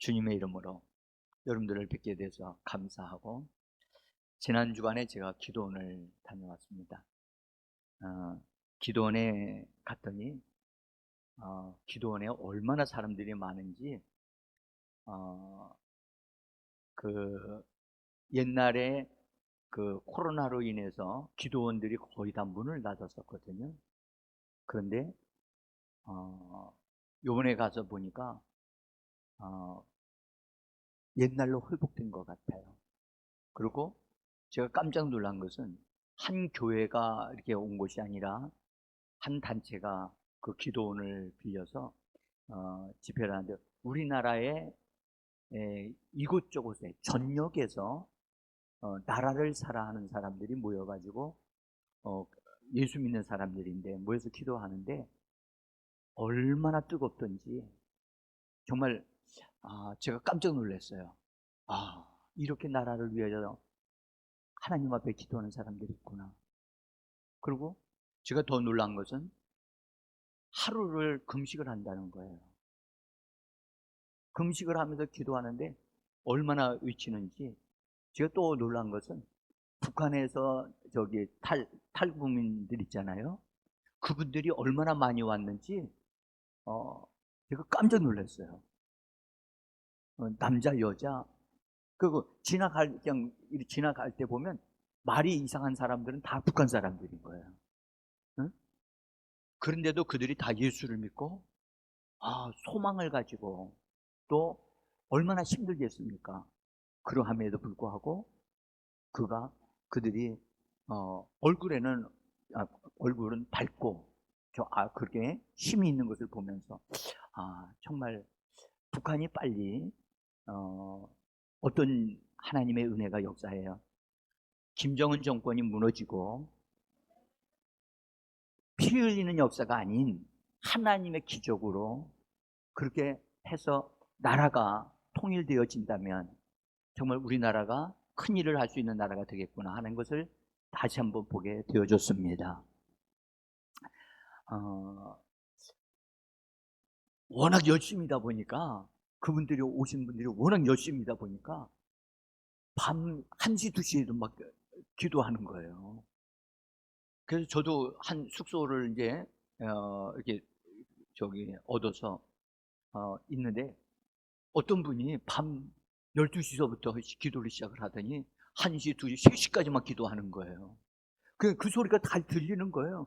주님의 이름으로 여러분들을 뵙게 돼서 감사하고, 지난 주간에 제가 기도원을 다녀왔습니다. 기도원에 갔더니 기도원에 얼마나 사람들이 많은지, 어, 그 옛날에 그 코로나로 인해서 기도원들이 거의 다 문을 닫았었거든요. 그런데 요번에 가서 보니까 옛날로 회복된 것 같아요. 그리고 제가 깜짝 놀란 것은 한 교회가 이렇게 온 것이 아니라 한 단체가 그 기도원을 빌려서 집회를 하는데, 우리나라의 이곳저곳에 전역에서 나라를 사랑하는 사람들이 모여가지고 예수 믿는 사람들인데 모여서 기도하는데, 얼마나 뜨겁던지 정말 제가 깜짝 놀랐어요. 이렇게 나라를 위해서 하나님 앞에 기도하는 사람들이 있구나. 그리고 제가 더 놀란 것은 하루를 금식을 한다는 거예요. 금식을 하면서 기도하는데 얼마나 외치는지. 제가 또 놀란 것은 북한에서 저기 탈북민들 있잖아요. 그분들이 얼마나 많이 왔는지 제가 깜짝 놀랐어요. 남자 여자, 그리고 그냥 이렇게 지나갈 때 보면 말이 이상한 사람들은 다 북한 사람들인 거예요. 응? 그런데도 그들이 다 예수를 믿고 소망을 가지고, 또 얼마나 힘들겠습니까? 그러함에도 불구하고 그들이 얼굴에는 얼굴은 밝고 그렇게 힘이 있는 것을 보면서 정말 북한이 빨리 어떤 하나님의 은혜가 역사해요. 김정은 정권이 무너지고 피 흘리는 역사가 아닌 하나님의 기적으로 그렇게 해서 나라가 통일되어진다면 정말 우리나라가 큰 일을 할 수 있는 나라가 되겠구나 하는 것을 다시 한번 보게 되어졌습니다. 어, 워낙 열심이다 보니까, 그분들이 오신 분들이 워낙 열심이다 보니까 밤 1시, 2시에도 막 기도하는 거예요. 그래서 저도 한 숙소를 이제 이렇게 저기 얻어서 있는데, 어떤 분이 밤 12시서부터 기도를 시작을 하더니 1시, 2시, 3시까지만 기도하는 거예요. 그 소리가 다 들리는 거예요.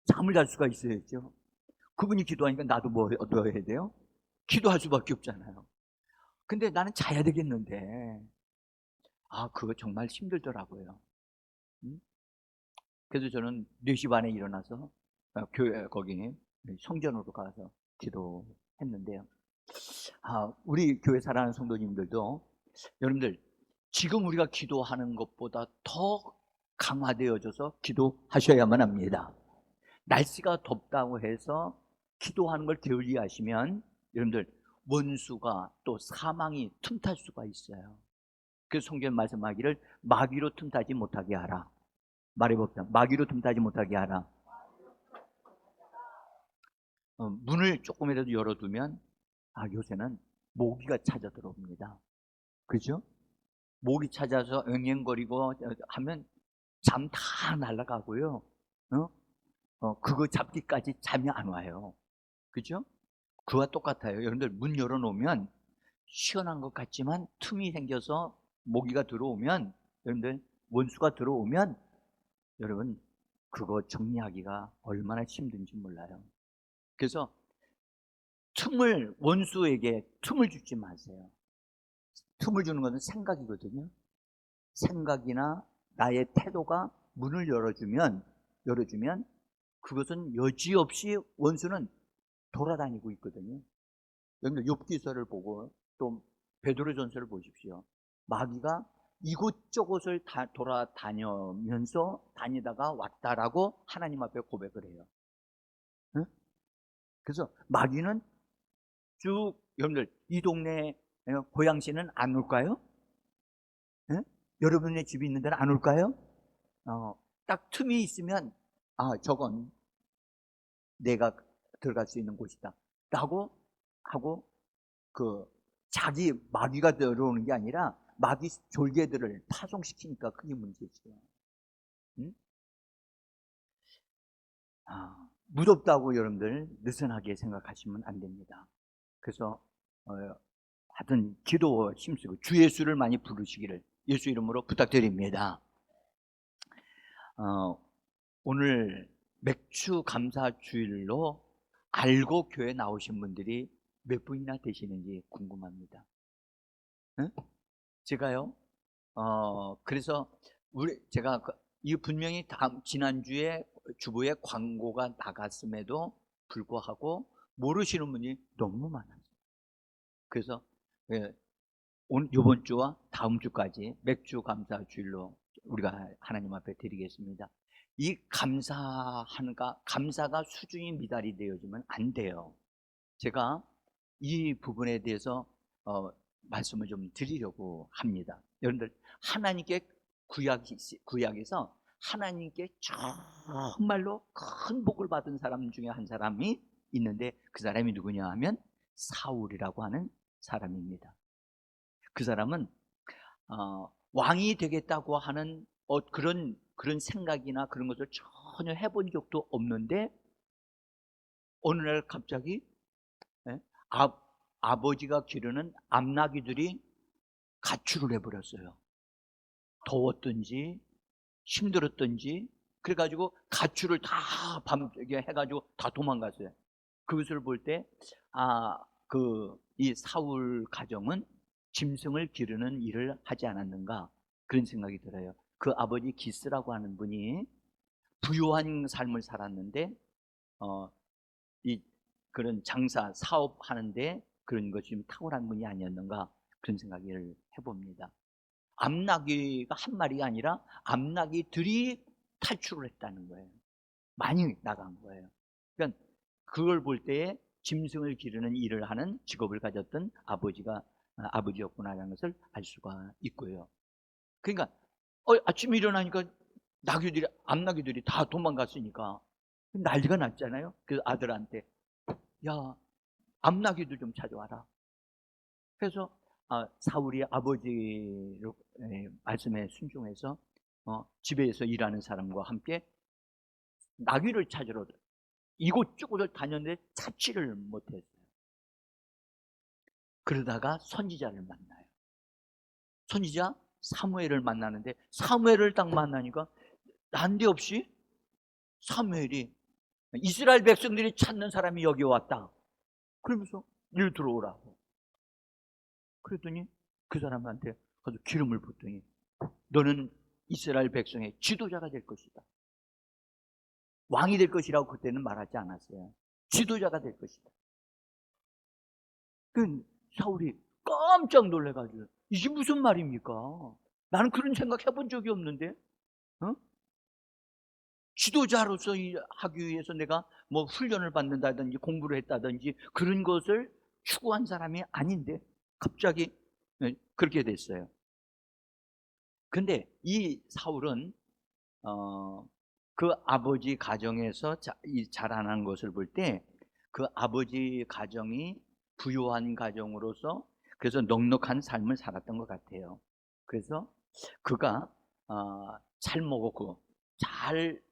잠을 잘 수가 있어야죠. 그분이 기도하니까 나도 뭐 해야 돼요? 기도할 수밖에 없잖아요. 근데 나는 자야 되겠는데, 그거 정말 힘들더라고요. 음? 그래서 저는 4시 반에 일어나서 교회 거기 성전으로 가서 기도했는데요. 우리 교회 사랑하는 성도님들도, 여러분들 지금 우리가 기도하는 것보다 더 강화되어져서 기도하셔야만 합니다. 날씨가 덥다고 해서 기도하는 걸 게을리하시면 여러분들 원수가 또 사망이 틈탈 수가 있어요. 그래서 성경 말씀하기를 마귀로 틈타지 못하게 하라. 말해봅시다. 마귀로 틈타지 못하게 하라. 문을 조금이라도 열어두면 요새는 모기가 찾아 들어옵니다. 그죠? 모기 찾아서 앵앵거리고 하면 잠 다 날아가고요. 그거 잡기까지 잠이 안 와요. 그죠? 그와 똑같아요. 여러분들 문 열어놓으면 시원한 것 같지만 틈이 생겨서 모기가 들어오면, 여러분들 원수가 들어오면 여러분 그거 정리하기가 얼마나 힘든지 몰라요. 그래서 원수에게 틈을 주지 마세요. 틈을 주는 것은 생각이거든요. 생각이나 나의 태도가 문을 열어주면 그것은 여지없이 원수는 돌아다니고 있거든요. 여러분들 욥기서를 보고 또 베드로전서를 보십시오. 마귀가 이곳저곳을 다 돌아다니면서 다니다가 왔다라고 하나님 앞에 고백을 해요. 응? 그래서 마귀는 쭉, 여러분들 이 동네 고양시는 안 올까요? 응? 여러분의 집이 있는 데는 안 올까요? 딱 틈이 있으면 저건 내가 들어갈 수 있는 곳이다 라고 하고 그 자기 마귀가 들어오는 게 아니라 마귀 졸개들을 파송시키니까 그게 문제죠. 응? 무섭다고 여러분들 느슨하게 생각하시면 안 됩니다. 그래서 하여튼 기도 힘쓰고 주 예수를 많이 부르시기를 예수 이름으로 부탁드립니다. 오늘 맥주 감사 주일로 알고 교회 나오신 분들이 몇 분이나 되시는지 궁금합니다. 응? 제가요. 그래서 제가 이 분명히 지난주에 주보에 광고가 나갔음에도 불구하고 모르시는 분이 너무 많아요. 그래서 이번 주와 다음 주까지 맥주 감사 주일로 우리가 하나님 앞에 드리겠습니다. 이 감사가 수준이 미달이 되어지면 안 돼요. 제가 이 부분에 대해서 말씀을 좀 드리려고 합니다. 여러분들 하나님께 구약에서 하나님께 정말로 큰 복을 받은 사람 중에 한 사람이 있는데 그 사람이 누구냐 하면 사울이라고 하는 사람입니다. 그 사람은 왕이 되겠다고 하는 그런 생각이나 그런 것을 전혀 해본 적도 없는데 어느 날 갑자기 아버지가 기르는 암나귀들이 가출을 해버렸어요. 더웠든지 힘들었든지 그래가지고 가출을 다 밤에 해가지고 다 도망갔어요. 그것을 볼 때 이 사울 가정은 짐승을 기르는 일을 하지 않았는가 그런 생각이 들어요. 그 아버지 기스라고 하는 분이 부유한 삶을 살았는데 그런 장사 사업하는데 그런 것이 좀 탁월한 분이 아니었는가 그런 생각을 해봅니다. 암나귀가 한 마리가 아니라 암나귀들이 탈출을 했다는 거예요. 많이 나간 거예요. 그러니까 그걸 볼 때에 짐승을 기르는 일을 하는 직업을 가졌던 아버지였구나라는 것을 알 수가 있고요. 그러니까 아침에 일어나니까 암나귀들이 다 도망갔으니까 난리가 났잖아요. 그 아들한테 야 암나귀들 좀 찾아와라. 그래서 사울이 아버지 말씀에 순종해서 집에서 일하는 사람과 함께 나귀를 찾으러 이곳저곳을 다녔는데 찾지를 못했어요. 그러다가 선지자를 만나요. 선지자 사무엘을 만나는데 사무엘을 딱 만나니까 난데없이 사무엘이 이스라엘 백성들이 찾는 사람이 여기 왔다. 그러면서 일 들어오라고. 그랬더니 그 사람한테 가서 기름을 붓더니 너는 이스라엘 백성의 지도자가 될 것이다. 왕이 될 것이라고 그때는 말하지 않았어요. 지도자가 될 것이다. 그 사울이 깜짝 놀래가지고 이게 무슨 말입니까? 나는 그런 생각 해본 적이 없는데 지도자로서 하기 위해서 내가 뭐 훈련을 받는다든지 공부를 했다든지 그런 것을 추구한 사람이 아닌데 갑자기 그렇게 됐어요. 근데 이 사울은 그 아버지 가정에서 자라난 것을 볼 때 그 아버지 가정이 부유한 가정으로서 그래서 넉넉한 삶을 살았던 것 같아요. 그래서 그가 잘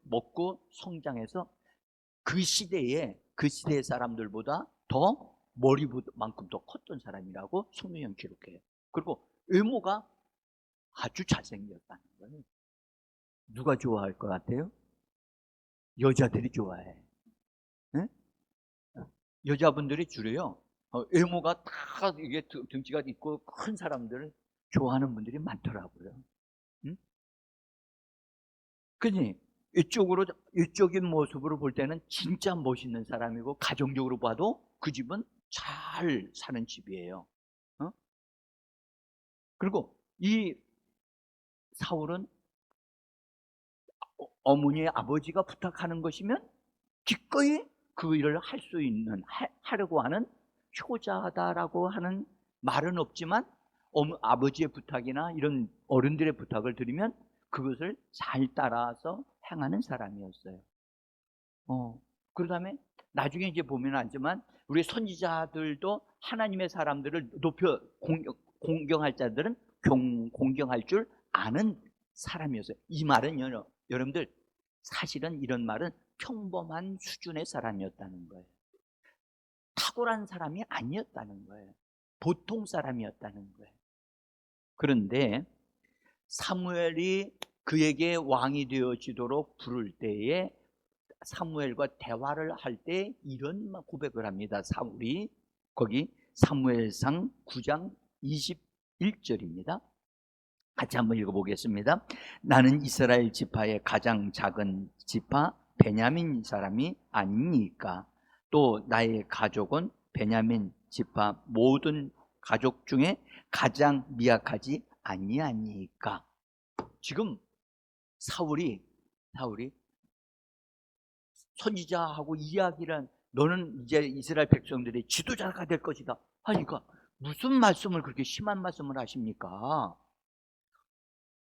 먹고 성장해서 그 시대의 사람들보다 더 머리만큼 더 컸던 사람이라고 성경은 기록해요. 그리고 외모가 아주 잘생겼다는 거예요. 누가 좋아할 것 같아요? 여자들이 좋아해. 네? 여자분들이 주로요 외모가 다 이게 등치가 있고 큰 사람들을 좋아하는 분들이 많더라고요. 응? 그지? 이쪽인 모습으로 볼 때는 진짜 멋있는 사람이고 가정적으로 봐도 그 집은 잘 사는 집이에요. 그리고 이 사울은 어머니의 아버지가 부탁하는 것이면 기꺼이 그 일을 할 수 있는 하려고 하는 효자다라고 하는 말은 없지만 아버지의 부탁이나 이런 어른들의 부탁을 들으면 그것을 잘 따라서 행하는 사람이었어요. 그 다음에 나중에 이제 보면 알지만 우리 선지자들도 하나님의 사람들을 높여 공경할 자들은 공경할 줄 아는 사람이었어요. 이 말은 여러분들 사실은 이런 말은 평범한 수준의 사람이었다는 거예요. 탁월한 사람이 아니었다는 거예요. 보통 사람이었다는 거예요. 그런데 사무엘이 그에게 왕이 되어지도록 부를 때에 사무엘과 대화를 할 때 이런 고백을 합니다. 사울이 거기 사무엘상 9장 21절입니다. 같이 한번 읽어보겠습니다. 나는 이스라엘 지파의 가장 작은 지파 베냐민 사람이 아니니까 또 나의 가족은 베냐민 지파 모든 가족 중에 가장 미약하지 아니하니까. 지금 사울이 선지자하고 이야기를, 너는 이제 이스라엘 백성들의 지도자가 될 것이다 하니까 무슨 말씀을 그렇게 심한 말씀을 하십니까?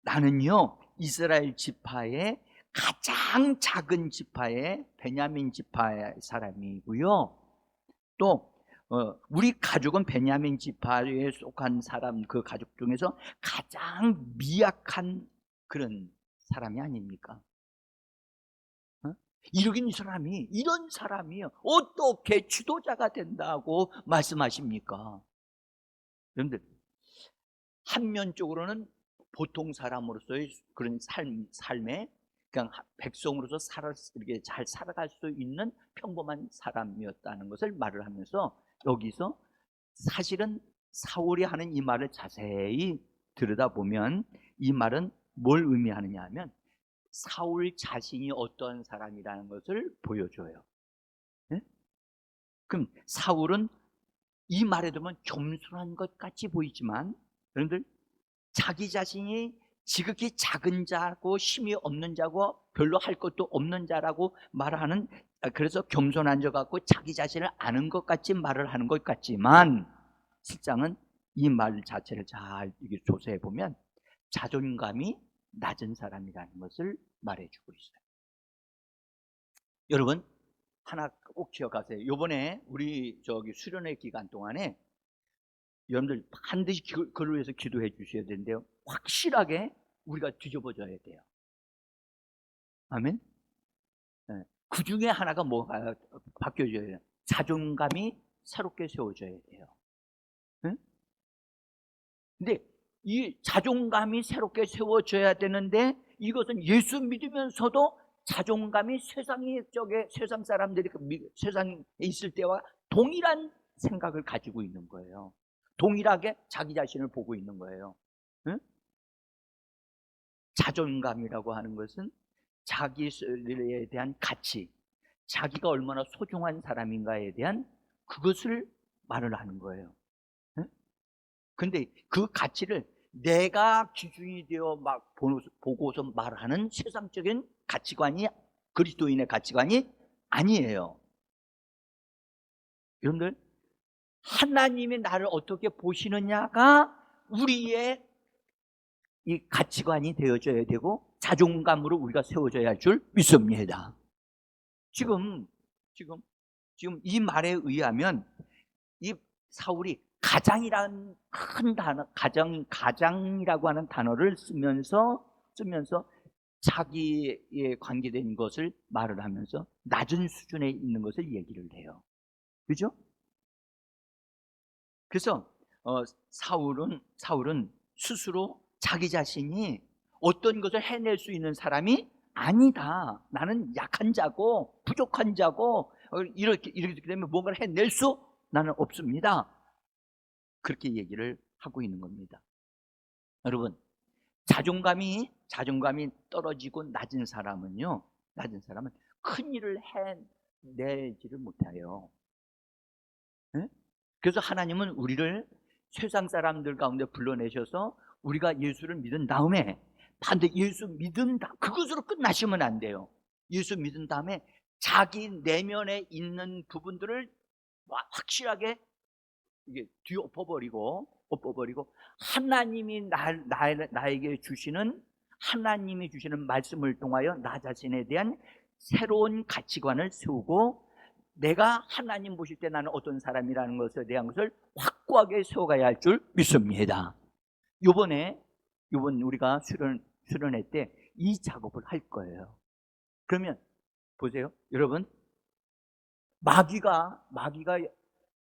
나는요 이스라엘 지파의 가장 작은 지파의 베냐민 지파의 사람이고요, 또 우리 가족은 베냐민 지파에 속한 사람, 그 가족 중에서 가장 미약한 그런 사람이 아닙니까? 이런 사람이 어떻게 지도자가 된다고 말씀하십니까? 여러분들, 한면적으로는 보통 사람으로서의 그런 삶에 그냥 백성으로서 이렇게 잘 살아갈 수 있는 평범한 사람이었다는 것을 말을 하면서, 여기서 사실은 사울이 하는 이 말을 자세히 들여다보면 이 말은 뭘 의미하느냐 하면 사울 자신이 어떤 사람이라는 것을 보여줘요. 네? 그럼 사울은 이 말에 들으면 겸손한 것 같이 보이지만, 여러분들 자기 자신이 지극히 작은 자고 힘이 없는 자고 별로 할 것도 없는 자라고 말하는, 그래서 겸손한 자 같고 자기 자신을 아는 것 같이 말을 하는 것 같지만, 실상은 이 말 자체를 잘 조사해 보면 자존감이 낮은 사람이라는 것을 말해주고 있어요. 여러분 하나 꼭 기억하세요. 이번에 우리 수련회 기간 동안에 여러분들 반드시 그를 위해서 기도해 주셔야 되는데요, 확실하게 우리가 뒤집어져야 돼요. 아멘. 네. 그 중에 하나가 뭐가 바뀌어져야 돼요? 자존감이 새롭게 세워져야 돼요. 네? 근데 이 자존감이 새롭게 세워져야 되는데, 이것은 예수 믿으면서도 자존감이 세상 사람들이 세상에 있을 때와 동일한 생각을 가지고 있는 거예요. 동일하게 자기 자신을 보고 있는 거예요. 응? 자존감이라고 하는 것은 자기에 대한 가치, 자기가 얼마나 소중한 사람인가에 대한 그것을 말을 하는 거예요. 근데 그 가치를 내가 기준이 되어 막 보고서 말하는 세상적인 가치관이 그리스도인의 가치관이 아니에요. 여러분들, 하나님이 나를 어떻게 보시느냐가 우리의 이 가치관이 되어져야 되고 자존감으로 우리가 세워져야 할 줄 믿습니다. 지금 이 말에 의하면 이 사울이 가장이라는 큰 단어, 가장이라고 하는 단어를 쓰면서 자기에 관계된 것을 말을 하면서 낮은 수준에 있는 것을 얘기를 해요. 그죠? 그래서 사울은 스스로 자기 자신이 어떤 것을 해낼 수 있는 사람이 아니다, 나는 약한 자고 부족한 자고 이렇게 되면 뭔가를 해낼 수 나는 없습니다, 그렇게 얘기를 하고 있는 겁니다. 여러분, 자존감이 떨어지고 낮은 사람은 큰 일을 해내지를 못해요. 네? 그래서 하나님은 우리를 세상 사람들 가운데 불러내셔서 우리가 예수를 믿은 다음에 반드시 예수 믿은 그것으로 끝나시면 안 돼요. 예수 믿은 다음에 자기 내면에 있는 부분들을 확실하게 이게 엎어버리고 하나님이 나에게 주시는, 하나님이 주시는 말씀을 통하여 나 자신에 대한 새로운 가치관을 세우고 내가 하나님 보실 때 나는 어떤 사람이라는 것에 대한 것을 확고하게 세워가야 할 줄 믿습니다. 이번 우리가 수련회 때 이 작업을 할 거예요. 그러면 보세요, 여러분. 마귀가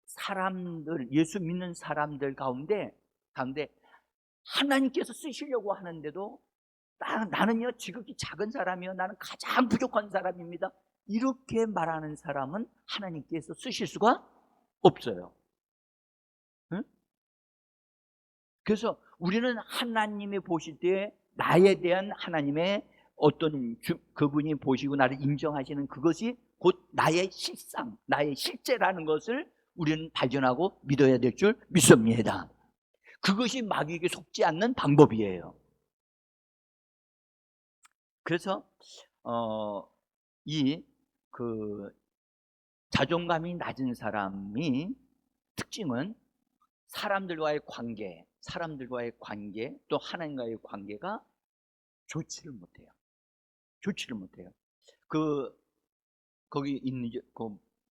사람들, 예수 믿는 사람들 가운데 하나님께서 쓰시려고 하는데도 나는요 지극히 작은 사람이요, 나는 가장 부족한 사람입니다, 이렇게 말하는 사람은 하나님께서 쓰실 수가 없어요. 응? 그래서 우리는 하나님이 보실 때 나에 대한 하나님의 어떤 그분이 보시고 나를 인정하시는 그것이 곧 나의 실상, 나의 실제라는 것을 우리는 발견하고 믿어야 될 줄 믿습니다. 그것이 마귀에게 속지 않는 방법이에요. 그래서 자존감이 낮은 사람이 특징은 사람들과의 관계, 또 하나님과의 관계가 좋지를 못해요. 거기 있는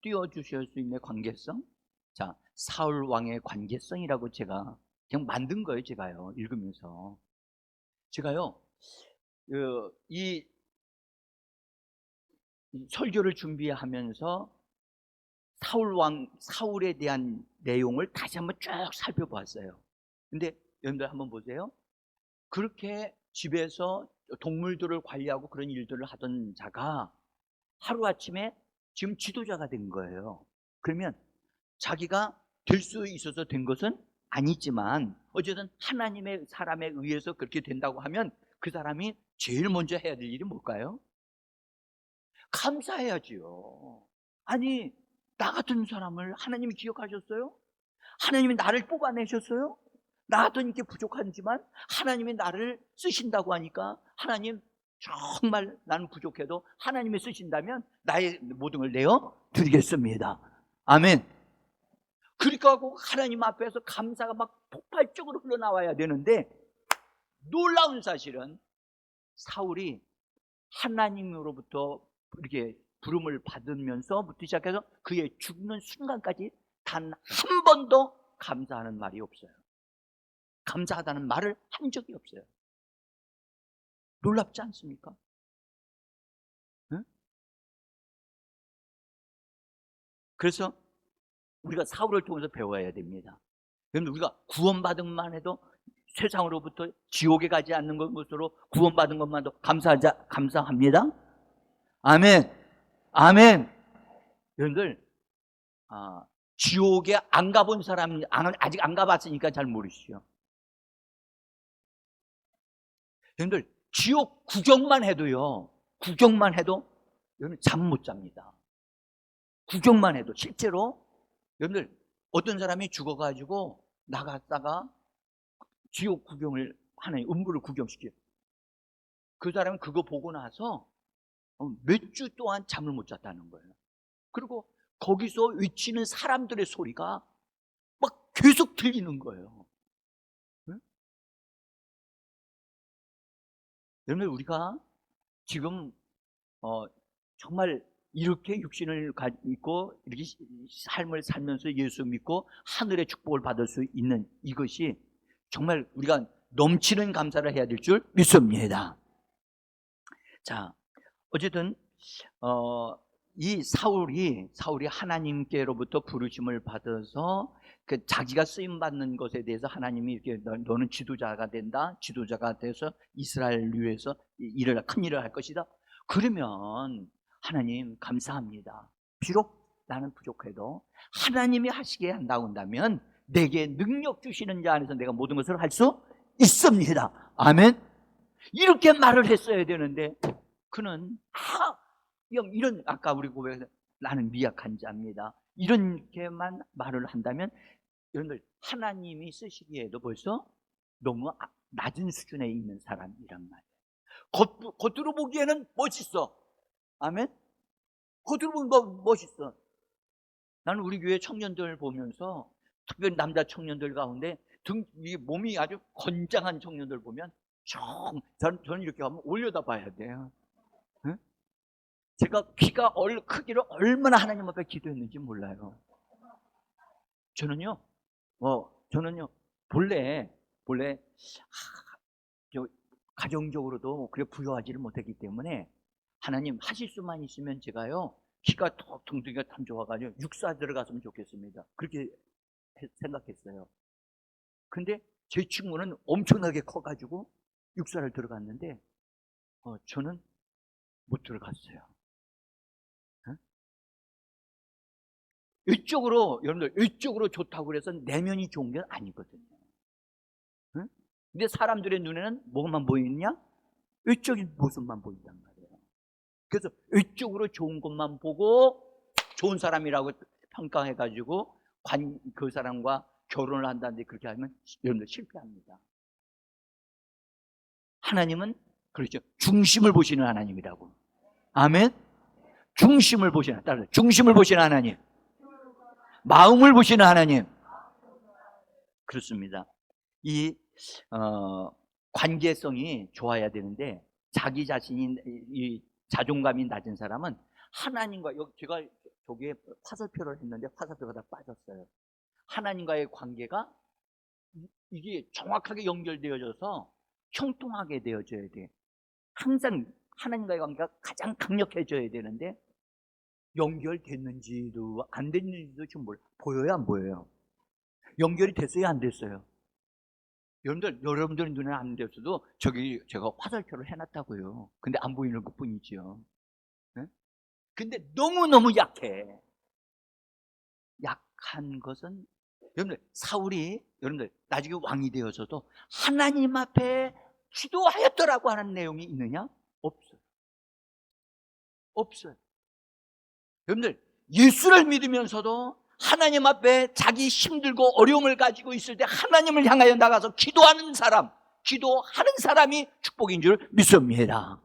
띄워주실 수 있는 관계성. 자, 사울 왕의 관계성이라고 제가 그냥 만든 거예요. 제가요 읽으면서 이 설교를 준비하면서 사울에 대한 내용을 다시 한번 쭉 살펴봤어요. 근데 여러분들 한번 보세요. 그렇게 집에서 동물들을 관리하고 그런 일들을 하던 자가 하루아침에 지금 지도자가 된 거예요. 그러면 자기가 될 수 있어서 된 것은 아니지만 어쨌든 하나님의 사람에 의해서 그렇게 된다고 하면 그 사람이 제일 먼저 해야 될 일이 뭘까요? 감사해야지요. 아니, 나 같은 사람을 하나님이 기억하셨어요? 하나님이 나를 뽑아내셨어요? 나 같은 이렇게 부족하지만 하나님이 나를 쓰신다고 하니까, 하나님 정말 나는 부족해도 하나님이 쓰신다면 나의 모든 걸 내어 드리겠습니다. 아멘. 그러니까 하고 하나님 앞에서 감사가 막 폭발적으로 흘러나와야 되는데, 놀라운 사실은 사울이 하나님으로부터 이렇게 부름을 받으면서부터 시작해서 그의 죽는 순간까지 단 한 번도 감사하는 말이 없어요. 감사하다는 말을 한 적이 없어요. 놀랍지 않습니까? 응? 그래서 우리가 사울을 통해서 배워야 됩니다. 그런데 우리가 구원받은만 해도 세상으로부터 지옥에 가지 않는 것으로 구원받은 것만도 감사합니다. 아멘. 아멘. 여러분들, 지옥에 안 가본 사람, 아직 안 가봤으니까 잘 모르시죠. 여러분들, 지옥 구경만 해도 여러분 잠 못 잡니다. 구경만 해도. 실제로 여러분들, 어떤 사람이 죽어가지고 나갔다가 지옥 구경을 하는, 음부를 구경시켜요. 그 사람은 그거 보고 나서 몇 주 동안 잠을 못 잤다는 거예요. 그리고 거기서 외치는 사람들의 소리가 막 계속 들리는 거예요. 응? 여러분, 우리가 지금 정말 이렇게 육신을 가지고 이렇게 삶을 살면서 예수 믿고 하늘의 축복을 받을 수 있는 이것이 정말 우리가 넘치는 감사를 해야 될 줄 믿습니다. 자, 어쨌든 이 사울이 하나님께로부터 부르심을 받아서 자기가 쓰임 받는 것에 대해서 하나님이 이렇게 너는 지도자가 된다, 지도자가 돼서 이스라엘을 위해서 큰 일을 할 것이다. 그러면 하나님 감사합니다. 비록 나는 부족해도 하나님이 하시게 한다고 한다면 내게 능력 주시는 자 안에서 내가 모든 것을 할 수 있습니다. 아멘. 이렇게 말을 했어야 되는데 그는 이런, 아까 우리 고백에서 나는 미약한 자입니다, 이렇게만 말을 한다면 여러분들, 하나님이 쓰시기에도 벌써 너무 낮은 수준에 있는 사람이란 말이에요. 겉으로 보기에는 멋있어. 아멘. 겉으로 보면 멋있어. 나는 우리 교회 청년들 보면서, 특별히 남자 청년들 가운데 몸이 아주 건장한 청년들 보면 저는 이렇게 하면 올려다 봐야 돼요. 응? 제가 키가 크기를 얼마나 하나님 앞에 기도했는지 몰라요. 저는요, 본래 가정적으로도 그래 부유하지를 못했기 때문에 하나님 하실 수만 있으면 제가요 키가 더 둥둥이가 참 좋아가지고 육사 들어갔으면 좋겠습니다. 그렇게 생각했어요. 근데 제 친구는 엄청나게 커가지고 육사를 들어갔는데 저는 못 들어갔어요. 어? 여러분들 이쪽으로 좋다고 그래서 내면이 좋은 게 아니거든요. 어? 근데 사람들의 눈에는 뭐만 보이느냐? 외적인 모습만 보인단 말이에요. 그래서 외적으로 좋은 것만 보고 좋은 사람이라고 평가해가지고 그 사람과 결혼을 한다는데 그렇게 하면 여러분들 실패합니다. 하나님은 그렇죠. 중심을 보시는 하나님이라고. 아멘. 중심을 보시는, 따라서 중심을 보시는 하나님, 마음을 보시는 하나님. 그렇습니다. 이 관계성이 좋아야 되는데 자기 자신이 이 자존감이 낮은 사람은 하나님과 제가 저기에 화살표를 했는데 화살표가 다 빠졌어요. 하나님과의 관계가 이게 정확하게 연결되어져서 형통하게 되어져야 돼. 항상 하나님과의 관계가 가장 강력해져야 되는데 연결됐는지도 안 됐는지도 지금 보여요, 안 보여요? 연결이 됐어요, 안 됐어요? 여러분들 눈에 안 됐어도 저기 제가 화살표를 해놨다고요. 근데 안 보이는 것 뿐이죠. 네? 근데 너무너무 약해. 약한 것은 여러분들 여러분들 나중에 왕이 되어서도 하나님 앞에 기도하였더라고 하는 내용이 있느냐? 없어요. 없어요. 여러분들 예수를 믿으면서도 하나님 앞에 자기 힘들고 어려움을 가지고 있을 때 하나님을 향하여 나가서 기도하는 사람이 축복인 줄 믿습니다.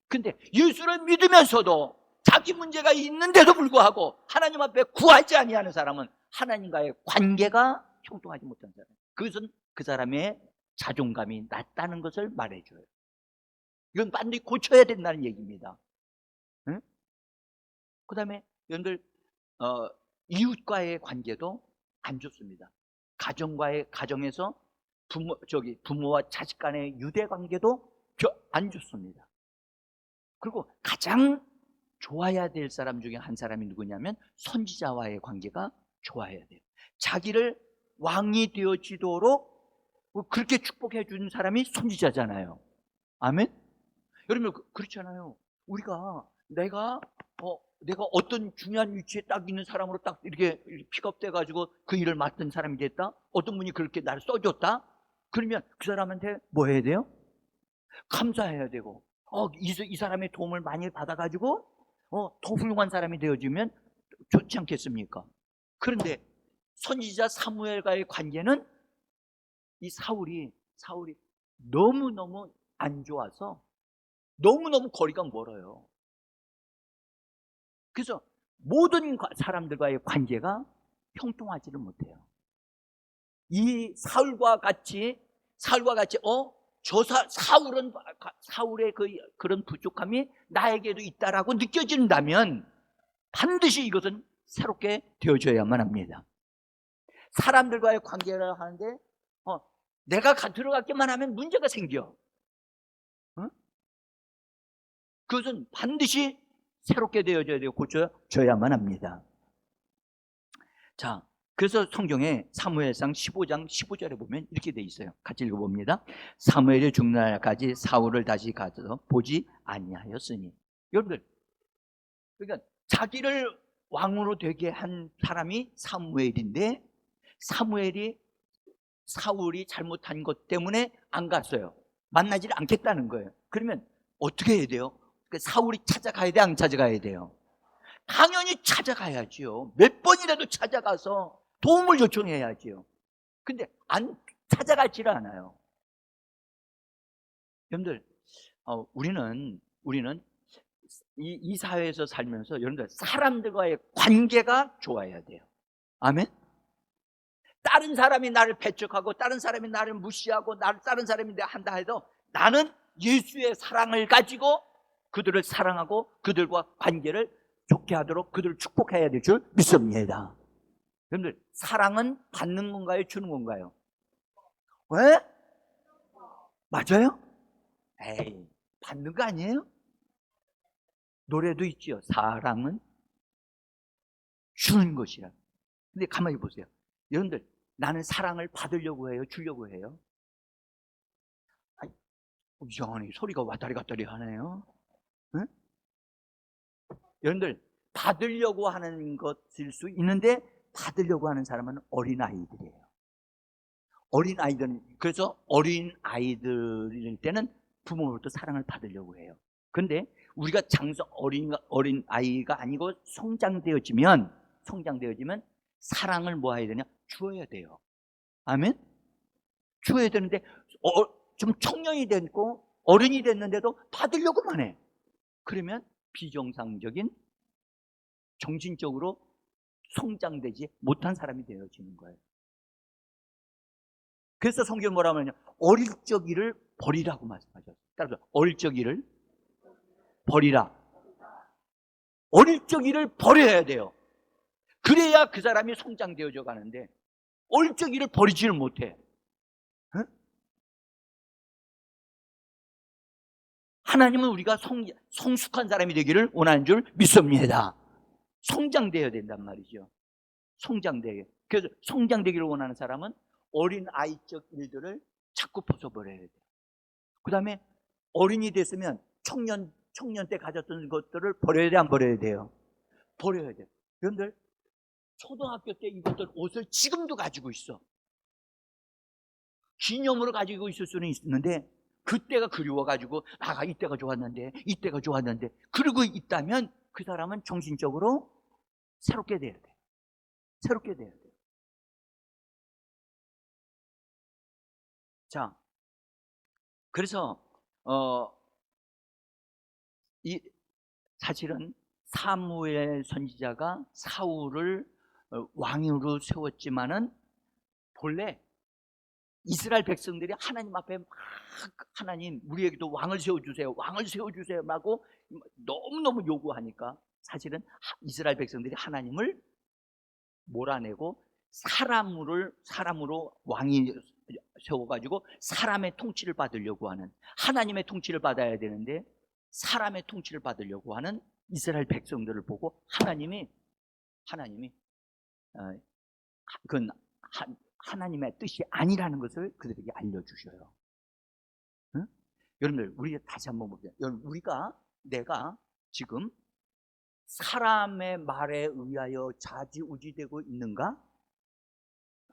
근데 예수를 믿으면서도 자기 문제가 있는데도 불구하고 하나님 앞에 구하지 아니하는 사람은 하나님과의 관계가 형통하지 못한 사람. 그것은 그 사람의 자존감이 낮다는 것을 말해줘요. 이건 반드시 고쳐야 된다는 얘기입니다. 응? 그 다음에 여러분들 이웃과의 관계도 안 좋습니다. 가정에서 부모와 자식 간의 유대 관계도 안 좋습니다. 그리고 가장 좋아야 될 사람 중에 한 사람이 누구냐면 선지자와의 관계가 좋아야 돼요. 자기를 왕이 되어지도록 그렇게 축복해 준 사람이 선지자잖아요. 아멘? 여러분 그렇잖아요. 내가 어떤 중요한 위치에 딱 있는 사람으로 딱 이렇게 픽업돼 가지고 그 일을 맡은 사람이 됐다. 어떤 분이 그렇게 나를 써줬다. 그러면 그 사람한테 뭐 해야 돼요? 감사해야 되고 이 사람의 도움을 많이 받아가지고 더 훌륭한 사람이 되어지면 좋지 않겠습니까? 그런데 선지자 사무엘과의 관계는 이 사울이 너무너무 안 좋아서 너무너무 거리가 멀어요. 그래서 모든 사람들과의 관계가 형통하지를 못해요. 이 사울과 같이 사울의 그런 부족함이 나에게도 있다라고 느껴진다면 반드시 이것은 새롭게 되어져야만 합니다. 사람들과의 관계를 하는데 내가 들어가기만 하면 문제가 생겨. 그것은 반드시 새롭게 되어져야 되고 고쳐져야만 합니다. 자, 그래서 성경에 사무엘상 15장 15절에 보면 이렇게 돼 있어요. 같이 읽어봅니다. 사무엘이 죽는 날까지 사울을 다시 가서 보지 아니하였으니. 여러분들, 그러니까 자기를 왕으로 되게 한 사람이 사무엘인데 사울이 잘못한 것 때문에 안 갔어요. 만나지 않겠다는 거예요. 그러면 어떻게 해야 돼요? 사울이 찾아가야 돼, 안 찾아가야 돼요? 당연히 찾아가야지요. 몇 번이라도 찾아가서 도움을 요청해야지요. 근데 안 찾아가지를 않아요. 여러분들, 우리는 이 사회에서 살면서 여러분들 사람들과의 관계가 좋아야 돼요. 아멘? 다른 사람이 나를 배척하고 다른 사람이 나를 무시하고 다른 사람이 한다 해도 나는 예수의 사랑을 가지고 그들을 사랑하고 그들과 관계를 좋게 하도록 그들을 축복해야 될 줄 믿습니다. 여러분들, 사랑은 받는 건가요? 주는 건가요? 왜? 맞아요? 에이, 받는 거 아니에요? 노래도 있지요. 사랑은 주는 것이라. 근데 가만히 보세요. 여러분들, 나는 사랑을 받으려고 해요? 주려고 해요? 아니, 이상하네. 소리가 왔다리 갔다리 하네요. 응? 여러분들, 받으려고 하는 것일 수 있는데 받으려고 하는 사람은 어린아이들이에요. 어린아이들은, 그래서 어린아이들일 때는 부모로부터 사랑을 받으려고 해요. 그런데 우리가 어린아이가 아니고 성장되어지면 사랑을 뭐 해야 되냐? 주어야 돼요. 아멘? 주어야 되는데 좀 청년이 됐고 어른이 됐는데도 받으려고만 해. 그러면 비정상적인, 정신적으로 성장되지 못한 사람이 되어지는 거예요. 그래서 성경은 뭐라고 하냐면 어릴 적이를 버리라고 말씀하셨어요. 따라서 어릴 적이를 버리라. 어릴 적이를 버려야 돼요. 그래야 그 사람이 성장되어져 가는데 어릴 적이를 버리지를 못해. 응? 하나님은 우리가 성숙한 사람이 되기를 원하는 줄 믿습니다. 성장되어야 된단 말이죠. 성장되게. 그래서 성장되기를 원하는 사람은 어린 아이적 일들을 자꾸 벗어버려야 돼요. 그 다음에 어린이 됐으면 청년 때 가졌던 것들을 버려야 돼, 안 버려야 돼요? 버려야 돼요. 여러분들, 초등학교 때 입었던 옷을 지금도 가지고 있어. 기념으로 가지고 있을 수는 있는데 그때가 그리워가지고 이때가 좋았는데 그러고 있다면 그 사람은 정신적으로 새롭게 돼야 돼. 새롭게 돼야 돼. 자, 그래서 사실은 사무엘 선지자가 사울을 왕으로 세웠지만은 본래 이스라엘 백성들이 하나님 앞에 막 하나님 우리에게도 왕을 세워주세요 하고 너무너무 요구하니까 사실은 이스라엘 백성들이 하나님을 몰아내고 사람으로 왕이 세워가지고 사람의 통치를 받으려고 하는, 하나님의 통치를 받아야 되는데 사람의 통치를 받으려고 하는 이스라엘 백성들을 보고 하나님이 그건 하나님의 뜻이 아니라는 것을 그들에게 알려주셔요. 응? 여러분들, 우리 다시 한번 보세요. 내가 지금 사람의 말에 의하여 좌지우지되고 있는가?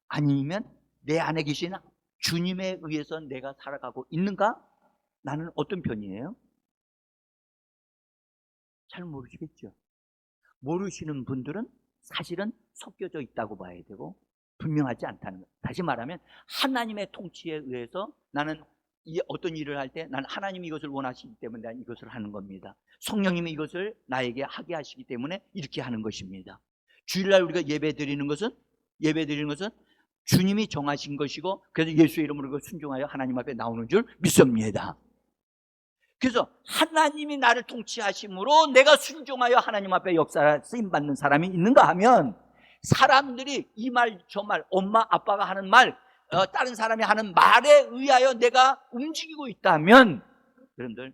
아니면 내 안에 계신 주님에 의해서 내가 살아가고 있는가? 나는 어떤 편이에요? 잘 모르시겠죠? 모르시는 분들은 사실은 섞여져 있다고 봐야 되고 분명하지 않다는 거예요. 다시 말하면 하나님의 통치에 의해서 나는 어떤 일을 할 때 나는 하나님이 이것을 원하시기 때문에 난 이것을 하는 겁니다. 성령님이 이것을 나에게 하게 하시기 때문에 이렇게 하는 것입니다. 주일날 우리가 예배 드리는 것은 주님이 정하신 것이고 그래서 예수의 이름으로 순종하여 하나님 앞에 나오는 줄 믿습니다. 그래서 하나님이 나를 통치하심으로 내가 순종하여 하나님 앞에 역사 쓰임받는 사람이 있는가 하면 사람들이 이 말 저 말 엄마 아빠가 하는 말 다른 사람이 하는 말에 의하여 내가 움직이고 있다면 여러분들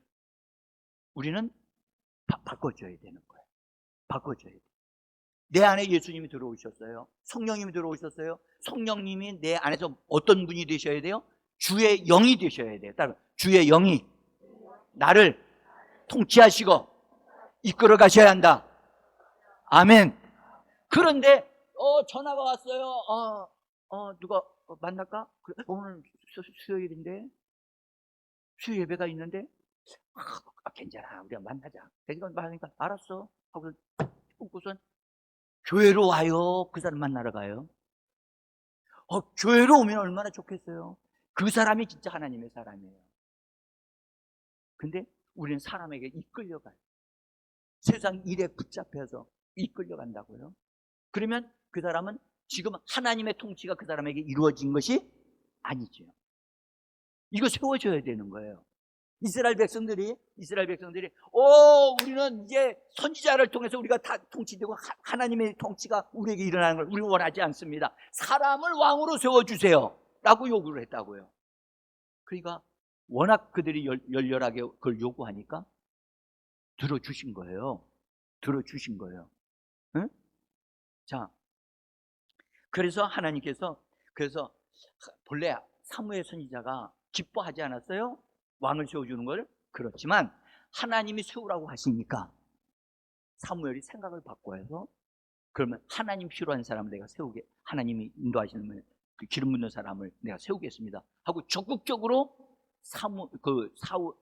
우리는 바꿔줘야 되는 거예요. 바꿔줘야 돼요. 내 안에 예수님이 들어오셨어요. 성령님이 들어오셨어요. 성령님이 내 안에서 어떤 분이 되셔야 돼요? 주의 영이 되셔야 돼요. 따로 주의 영이 나를 통치하시고 이끌어 가셔야 한다. 아멘. 그런데 전화가 왔어요. 누가 만날까? 그래, 오늘 수요일인데 수요 예배가 있는데 괜찮아 우리가 만나자. 그러니까 말하니까 알았어 하고 끊고선 교회로 와요. 그 사람 만나러 가요. 교회로 오면 얼마나 좋겠어요. 그 사람이 진짜 하나님의 사람이에요. 근데 우리는 사람에게 이끌려가요. 세상 일에 붙잡혀서 이끌려간다고요. 그러면 그 사람은 지금 하나님의 통치가 그 사람에게 이루어진 것이 아니죠. 이거 세워줘야 되는 거예요. 이스라엘 백성들이 우리는 이제 선지자를 통해서 우리가 다 통치되고 하나님의 통치가 우리에게 일어나는 걸 우리는 원하지 않습니다. 사람을 왕으로 세워주세요 라고 요구를 했다고요. 그러니까 워낙 그들이 열렬하게 그걸 요구하니까 들어주신 거예요. 응? 자, 그래서 하나님께서 본래 사무엘 선지자가 기뻐하지 않았어요? 왕을 세워주는 걸. 그렇지만 하나님이 세우라고 하시니까 사무엘이 생각을 바꿔서 그러면 하나님 필요한 사람을 내가 세우게, 하나님이 인도하시는 그 기름 붓는 사람을 내가 세우겠습니다 하고 적극적으로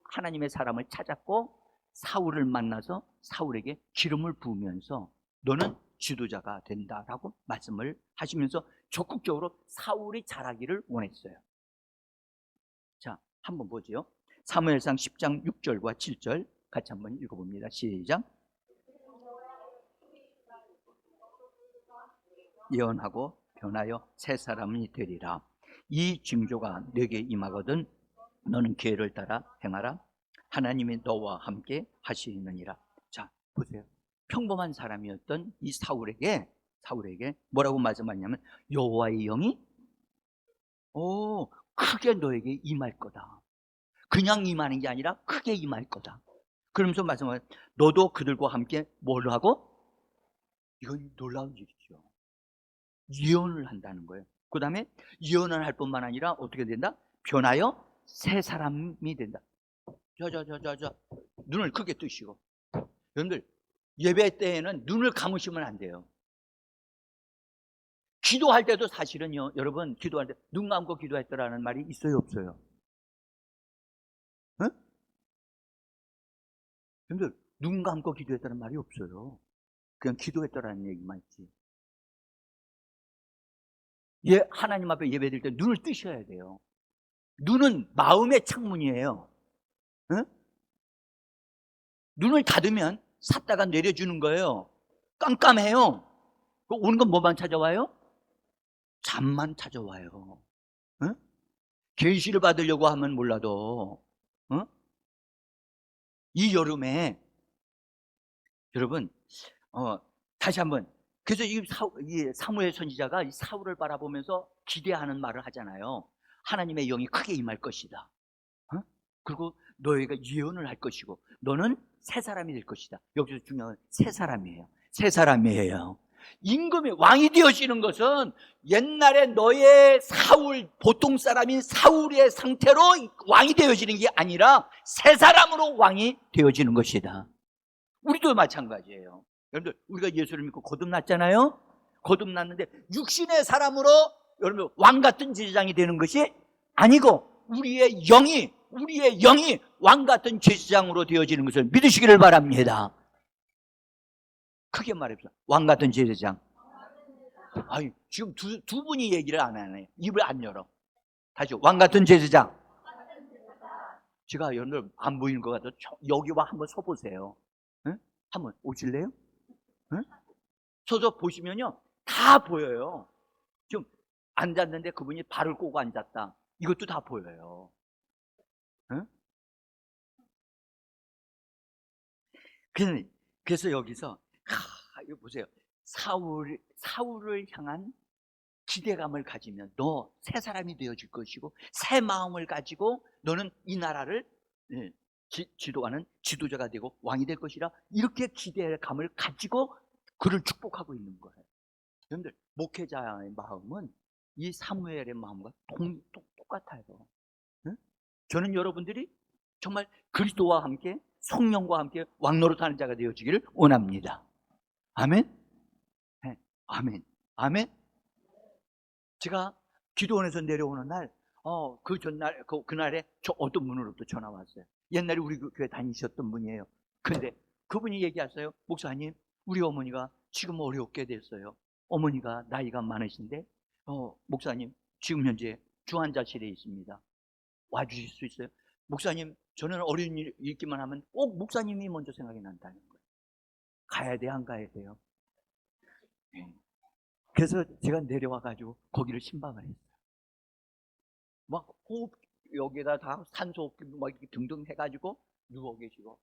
하나님의 사람을 찾았고 사울을 만나서 사울에게 기름을 부으면서 너는 지도자가 된다라고 말씀을 하시면서 적극적으로 사울이 자라기를 원했어요. 자, 한번 보죠. 사무엘상 10장 6절과 7절 같이 한번 읽어봅니다. 시작. 예언하고 변하여 새 사람이 되리라. 이 징조가 내게 임하거든 너는 기회를 따라 행하라. 하나님이 너와 함께 하시느니라. 자, 보세요. 평범한 사람이었던 이 사울에게 뭐라고 말씀하냐면 여호와의 영이 크게 너에게 임할 거다. 그냥 임하는 게 아니라 크게 임할 거다. 그러면서 말씀하세요. 너도 그들과 함께 뭘 하고? 이건 놀라운 일이죠. 예언을 한다는 거예요. 그 다음에 예언을 할 뿐만 아니라 어떻게 된다? 변하여 새 사람이 된다. 자, 눈을 크게 뜨시고. 여러분들, 예배 때에는 눈을 감으시면 안 돼요. 기도할 때도 사실은요, 여러분, 기도할 때 눈 감고 기도했더라는 말이 있어요, 없어요? 응? 여러분들, 눈 감고 기도했다는 말이 없어요. 그냥 기도했더라는 얘기만 있지. 하나님 앞에 예배드릴 때 눈을 뜨셔야 돼요. 눈은 마음의 창문이에요. 응? 눈을 닫으면 샀다가 내려주는 거예요. 깜깜해요. 오는 건 뭐만 찾아와요? 잠만 찾아와요. 응? 계시를 받으려고 하면 몰라도 이 여름에 여러분 다시 한번 그래서 이 사무엘 선지자가 이 사울을 바라보면서 기대하는 말을 하잖아요. 하나님의 영이 크게 임할 것이다. 그리고 너희가 예언을 할 것이고 너는 새 사람이 될 것이다. 여기서 중요한 건 새 사람이에요. 새 사람이에요. 임금이 왕이 되어지는 것은 옛날에 너의 보통 사람인 사울의 상태로 왕이 되어지는 게 아니라 새 사람으로 왕이 되어지는 것이다. 우리도 마찬가지예요. 여러분들, 우리가 예수를 믿고 거듭났잖아요. 거듭났는데 육신의 사람으로 여러분 왕 같은 제사장이 되는 것이 아니고 우리의 영이 왕 같은 제사장으로 되어지는 것을 믿으시기를 바랍니다. 크게 말해보세요. 왕 같은 제사장. 아니, 지금 두 분이 얘기를 안 하네. 입을 안 열어. 다시 왕 같은 제사장. 제가 여러분들 안 보이는 것 같아서 여기와 한번 서보세요. 응? 한번 오실래요? 응? 서서 보시면요 다 보여요. 지금 앉았는데 그분이 발을 꼬고 앉았다. 이것도 다 보여요. 응? 그래서 여기서 이거 보세요. 사울을 향한 기대감을 가지면 너 새 사람이 되어질 것이고 새 마음을 가지고 너는 이 나라를 지도하는 지도자가 되고 왕이 될 것이라 이렇게 기대감을 가지고 그를 축복하고 있는 거예요. 여러분들, 목회자의 마음은 이 사무엘의 마음과 똑같아요. 저는 여러분들이 정말 그리스도와 함께 성령과 함께 왕노릇하는 자가 되어지기를 원합니다. 아멘? 네, 아멘. 아멘. 제가 기도원에서 내려오는 날, 그날에 어떤 분으로부터 전화 왔어요. 옛날에 우리 교회 다니셨던 분이에요. 근데 그분이 얘기하세요. 목사님, 우리 어머니가 지금 어렵게 됐어요. 어머니가 나이가 많으신데, 목사님, 지금 현재 중환자실에 있습니다. 와주실 수 있어요? 목사님, 저는 어려운 일 있기만 하면 꼭 목사님이 먼저 생각이 난다는 거예요. 가야 돼, 안 가야 돼요? 네. 그래서 제가 내려와가지고 거기를 신방을 했어요. 막 호흡 여기다 다 산소 막 이렇게 등등 해가지고 누워 계시고,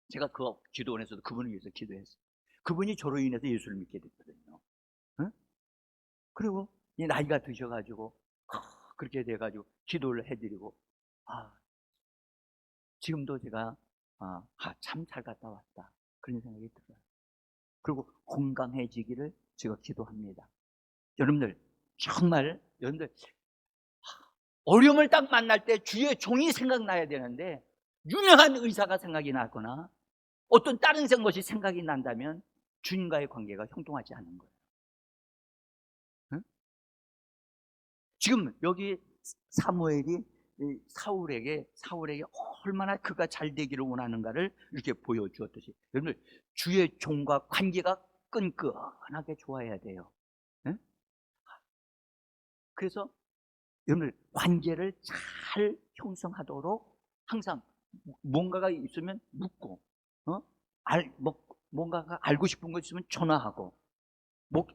제가 그 기도원에서도 그분을 위해서 기도했어요. 그분이 저로 인해서 예수를 믿게 됐거든요. 응? 그리고 이 나이가 드셔가지고 그렇게 돼가지고 기도를 해드리고, 아, 지금도 제가 참 잘 갔다 왔다 그런 생각이 들어요. 그리고 건강해지기를 제가 기도합니다. 여러분들 정말 여러분들 어려움을 딱 만날 때 주의 종이 생각나야 되는데, 유명한 의사가 생각이 나거나 어떤 다른 것이 생각이 난다면 주님과의 관계가 형통하지 않은 거예요. 응? 지금 여기 사무엘이 사울에게 얼마나 그가 잘 되기를 원하는가를 이렇게 보여주었듯이, 여러분들 주의 종과 관계가 끈끈하게 좋아야 돼요. 응? 그래서 여러분들 관계를 잘 형성하도록 항상 뭔가가 있으면 묻고, 뭔가가 알고 싶은 거 있으면 전화하고,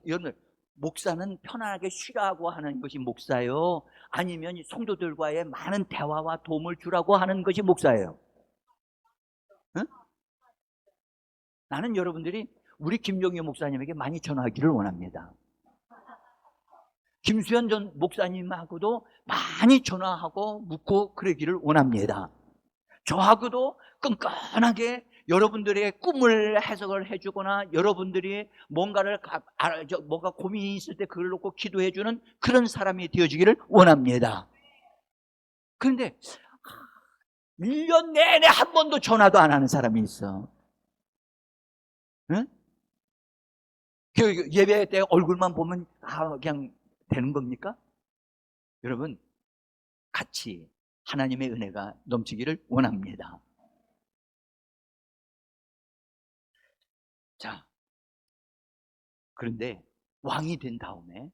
여러분들 목사는 편안하게 쉬라고 하는 것이 목사요, 아니면 성도들과의 많은 대화와 도움을 주라고 하는 것이 목사예요? 응? 나는 여러분들이 우리 김종효 목사님에게 많이 전화하기를 원합니다. 김수현 전 목사님하고도 많이 전화하고 묻고 그러기를 원합니다. 저하고도 끈끈하게 여러분들의 꿈을 해석을 해주거나, 여러분들이 뭔가 고민이 있을 때 그걸 놓고 기도해주는 그런 사람이 되어지기를 원합니다. 그런데 1년 내내 한 번도 전화도 안 하는 사람이 있어. 응? 그 예배 때 얼굴만 보면 그냥 되는 겁니까? 여러분, 같이 하나님의 은혜가 넘치기를 원합니다. 자, 그런데 왕이 된 다음에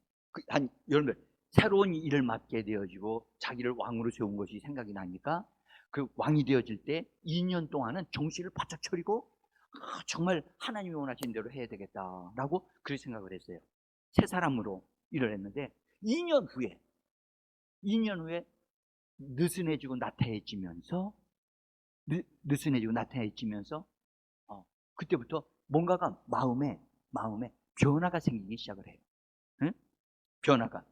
여러분들 새로운 일을 맡게 되어지고 자기를 왕으로 세운 것이 생각이 나니까, 그 왕이 되어질 때 2년 동안은 정신을 바짝 차리고 정말 하나님이 원하신 대로 해야 되겠다라고 그렇게 생각을 했어요. 새 사람으로 일을 했는데 2년 후에 느슨해지고 나태해지면서 그때부터 뭔가가 마음에 변화가 생기기 시작을 해요. 응? 변화가.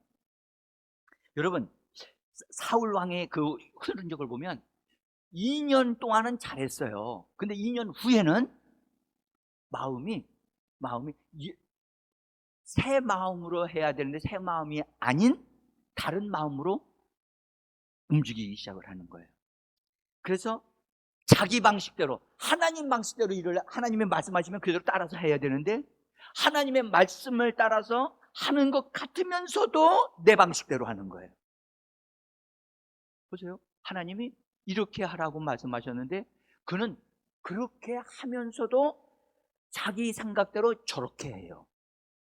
여러분, 사울 왕의 그 흐른 적을 보면 2년 동안은 잘했어요. 근데 2년 후에는 마음이 새 마음으로 해야 되는데 새 마음이 아닌 다른 마음으로 움직이기 시작을 하는 거예요. 그래서 자기 방식대로, 하나님 방식대로 하나님의 말씀하시면 그대로 따라서 해야 되는데, 하나님의 말씀을 따라서 하는 것 같으면서도 내 방식대로 하는 거예요. 보세요. 하나님이 이렇게 하라고 말씀하셨는데 그는 그렇게 하면서도 자기 생각대로 저렇게 해요.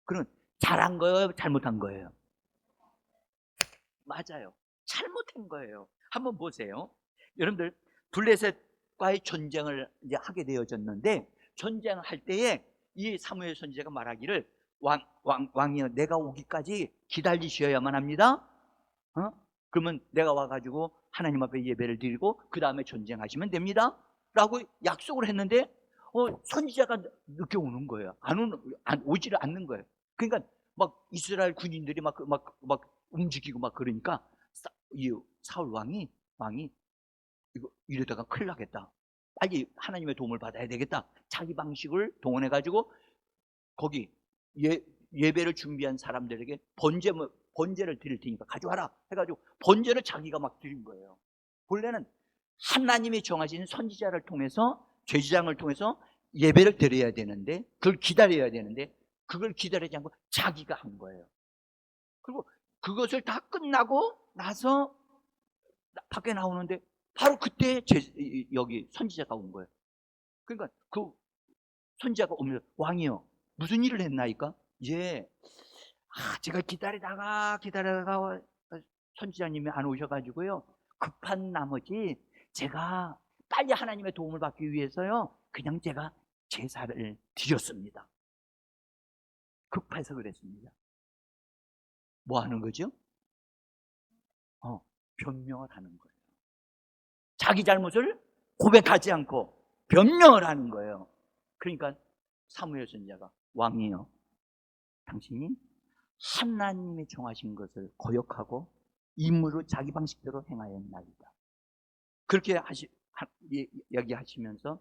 그는 잘한 거예요, 잘못한 거예요? 맞아요. 잘못한 거예요. 한번 보세요. 여러분들 블레셋과의 전쟁을 이제 하게 되어졌는데, 전쟁할 때에 이 사무엘 선지자가 말하기를, 왕이여, 내가 오기까지 기다리셔야만 합니다. 그러면 내가 와가지고 하나님 앞에 예배를 드리고 그 다음에 전쟁하시면 됩니다 라고 약속을 했는데, 선지자가 늦게 오는 거예요. 오지를 않는 거예요. 그러니까 막 이스라엘 군인들이 막 움직이고 막 그러니까 이 사울 왕이 이러다가 큰일 나겠다, 빨리 하나님의 도움을 받아야 되겠다, 자기 방식을 동원해가지고 거기 예배를 준비한 사람들에게 번제를 드릴 테니까 가져와라 해가지고 번제를 자기가 막 드린 거예요. 본래는 하나님이 정하신 선지자를 통해서, 제사장을 통해서 예배를 드려야 되는데, 그걸 기다려야 되는데 그걸 기다리지 않고 자기가 한 거예요. 그리고 그것을 다 끝나고 나서 밖에 나오는데 바로 그때 여기 선지자가 온 거예요. 그러니까 그 선지자가 오면, 왕이요, 무슨 일을 했나이까? 예, 제가 기다리다가 선지자님이 안 오셔가지고요, 급한 나머지 제가 빨리 하나님의 도움을 받기 위해서요, 그냥 제가 제사를 드렸습니다. 급해서 그랬습니다. 뭐 하는 거죠? 변명을 하는 거예요. 자기 잘못을 고백하지 않고 변명을 하는 거예요. 그러니까 사무엘 선지자가 왕이요, 당신이 하나님이 정하신 것을 거역하고 임무로 자기 방식대로 행하였나이다. 그렇게 이야기하시면서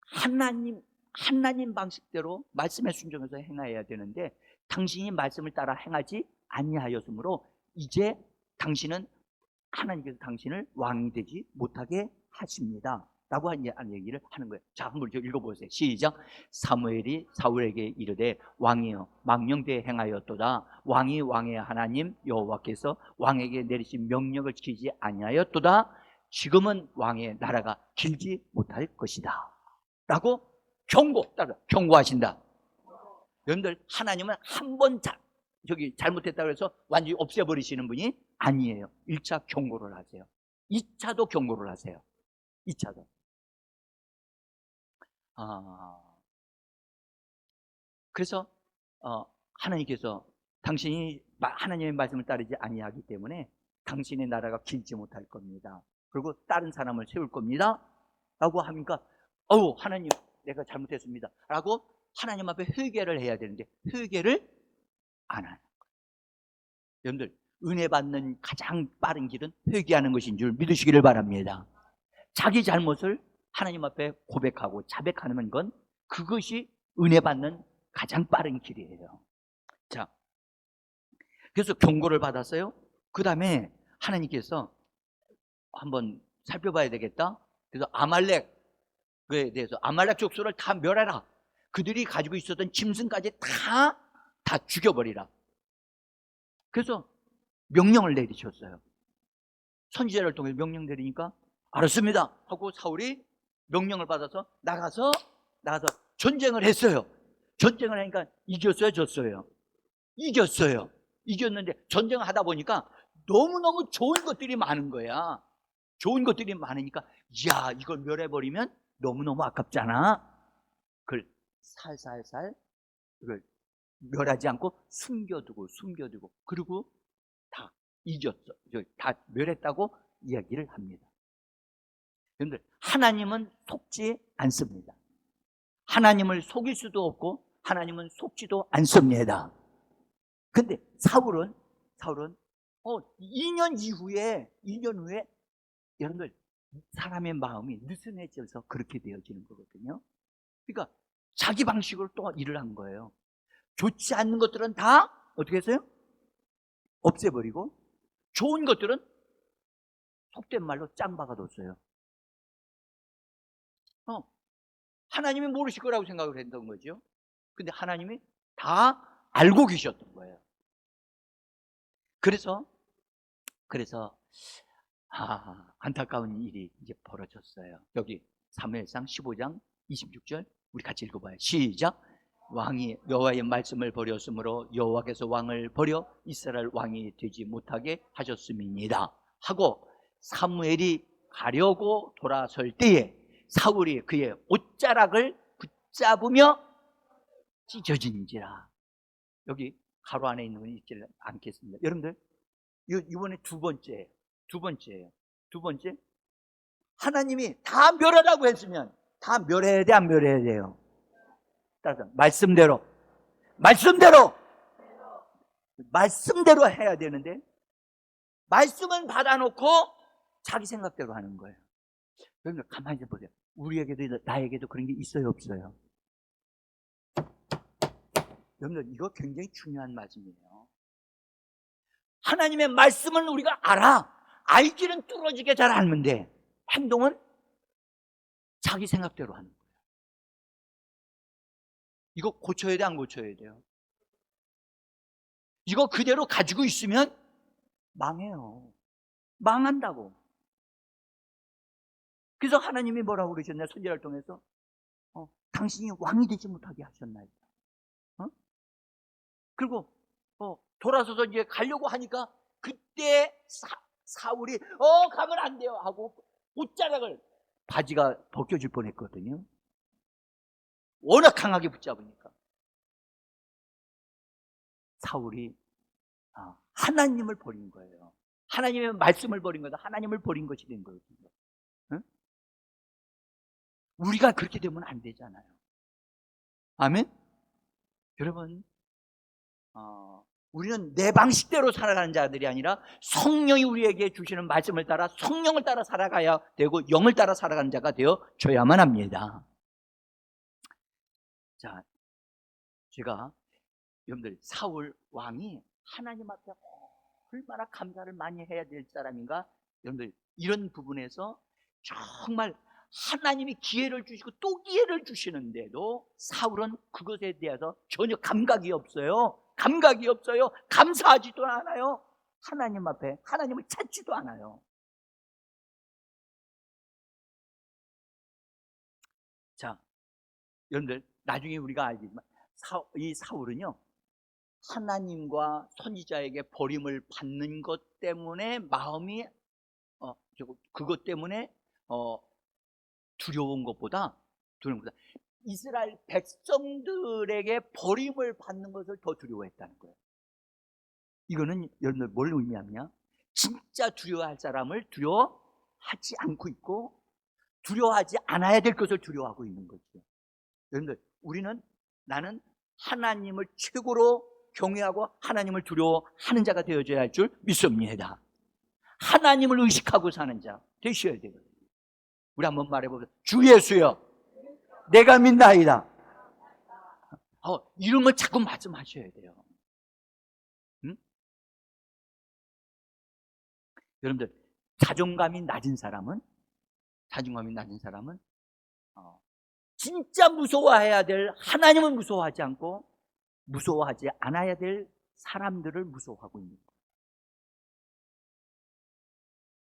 하나님 방식대로 말씀에 순종해서 행해야 되는데 당신이 말씀을 따라 행하지 아니하였으므로 이제 당신은 하나님께서 당신을 왕이 되지 못하게 하십니다 라고 하는 얘기를 하는 거예요. 자, 한번 읽어보세요. 시작. 사무엘이 사울에게 이르되 왕이여 망령되이 행하였도다. 왕이 왕의 하나님 여호와께서 왕에게 내리신 명령을 지키지 아니하였도다. 지금은 왕의 나라가 길지 못할 것이다 라고 경고하신다. 여러분들, 하나님은 한 번 잘못했다고 해서 완전히 없애버리시는 분이 아니에요. 1차 경고를 하세요. 2차도 경고를 하세요. 2차도. 그래서 하나님께서 당신이 하나님의 말씀을 따르지 아니하기 때문에 당신의 나라가 길지 못할 겁니다. 그리고 다른 사람을 세울 겁니다 라고 하니까 하나님 내가 잘못했습니다 라고 하나님 앞에 회개를 해야 되는데 회개를 안 하는 거예요. 여러분들, 은혜 받는 가장 빠른 길은 회개하는 것인 줄 믿으시기를 바랍니다. 자기 잘못을 하나님 앞에 고백하고 자백하는 건 그것이 은혜 받는 가장 빠른 길이에요. 자, 그래서 경고를 받았어요. 그 다음에 하나님께서 한번 살펴봐야 되겠다. 그래서 아말렉에 대해서 아말렉 족속을 다 멸해라. 그들이 가지고 있었던 짐승까지 다 죽여버리라. 그래서 명령을 내리셨어요. 선지자를 통해 명령 내리니까 알았습니다 하고 사울이 명령을 받아서 나가서 전쟁을 했어요. 전쟁을 하니까 이겼어요, 졌어요? 이겼어요. 이겼는데 전쟁을 하다 보니까 너무너무 좋은 것들이 많은 거야. 좋은 것들이 많으니까 야, 이걸 멸해버리면 너무너무 아깝잖아. 그걸 살살살 이걸 멸하지 않고 숨겨두고 그리고 다 이겼어. 다 멸했다고 이야기를 합니다. 그런데 하나님은 속지 않습니다. 하나님을 속일 수도 없고 하나님은 속지도 않습니다. 근데 사울은 2년 후에 여러분들, 사람의 마음이 느슨해져서 그렇게 되어지는 거거든요. 그러니까 자기 방식으로 또 일을 한 거예요. 좋지 않는 것들은 다 어떻게 했어요? 없애버리고 좋은 것들은 속된 말로 짱 박아뒀어요. 하나님이 모르실 거라고 생각을 했던 거죠. 근데 하나님이 다 알고 계셨던 거예요. 그래서 안타까운 일이 이제 벌어졌어요. 여기 사무엘상 15장 26절 우리 같이 읽어봐요. 시작. 왕이 여호와의 말씀을 버렸으므로 여호와께서 왕을 버려 이스라엘 왕이 되지 못하게 하셨음이니이다 하고 사무엘이 가려고 돌아설 때에 사울이 그의 옷자락을 붙잡으며 찢어진지라. 여기 가로 안에 있는 건 읽지 않겠습니다. 여러분들, 이번에 두 번째예요. 하나님이 다 멸하라고 했으면 다 멸해야 돼, 안 멸해야 돼요? 따라서 말씀대로 해야 되는데 말씀은 받아놓고 자기 생각대로 하는 거예요. 여러분 가만히 좀 보세요. 우리에게도 나에게도 그런 게 있어요, 없어요? 여러분들, 이거 굉장히 중요한 말씀이에요. 하나님의 말씀은 우리가 알기는 뚫어지게 잘 알는데 행동은 자기 생각대로 하는 거예요. 이거 고쳐야 돼, 안 고쳐야 돼요? 이거 그대로 가지고 있으면 망해요. 망한다고. 그래서 하나님이 뭐라고 그러셨나요? 선지자를 통해서 당신이 왕이 되지 못하게 하셨나이다. 그리고 돌아서서 이제 가려고 하니까 그때 사울이 가면 안 돼요 하고 옷자락을, 바지가 벗겨질 뻔했거든요. 워낙 강하게 붙잡으니까 사울이 하나님을 버린 거예요. 하나님의 말씀을 버린 거다. 하나님을 버린 것이 된 거예요. 응? 우리가 그렇게 되면 안 되잖아요. 아멘? 여러분, 우리는 내 방식대로 살아가는 자들이 아니라 성령이 우리에게 주시는 말씀을 따라 성령을 따라 살아가야 되고 영을 따라 살아가는 자가 되어줘야만 합니다. 자, 제가 여러분들 사울 왕이 하나님 앞에 얼마나 감사를 많이 해야 될 사람인가? 여러분들 이런 부분에서 정말 하나님이 기회를 주시고 또 기회를 주시는데도 사울은 그것에 대해서 전혀 감각이 없어요. 감각이 없어요. 감사하지도 않아요. 하나님 앞에 하나님을 찾지도 않아요. 자, 여러분들 나중에 우리가 알겠지만 이 사울은요, 하나님과 선지자에게 버림을 받는 것 때문에 마음이 그것 때문에 두려운 것보다 이스라엘 백성들에게 버림을 받는 것을 더 두려워했다는 거예요. 이거는 여러분들 뭘 의미하냐? 진짜 두려워할 사람을 두려워하지 않고 있고 두려워하지 않아야 될 것을 두려워하고 있는 거죠. 여러분들 나는 하나님을 최고로 경외하고 하나님을 두려워하는 자가 되어져야 할 줄 믿습니다. 하나님을 의식하고 사는 자 되셔야 돼요. 우리 한번 말해보세요. 주 예수여, 내가 믿나이다. 이런 걸 자꾸 말씀하셔야 돼요. 응? 여러분들 자존감이 낮은 사람은 진짜 무서워해야 될 하나님은 무서워하지 않고 무서워하지 않아야 될 사람들을 무서워하고 있는 거예요.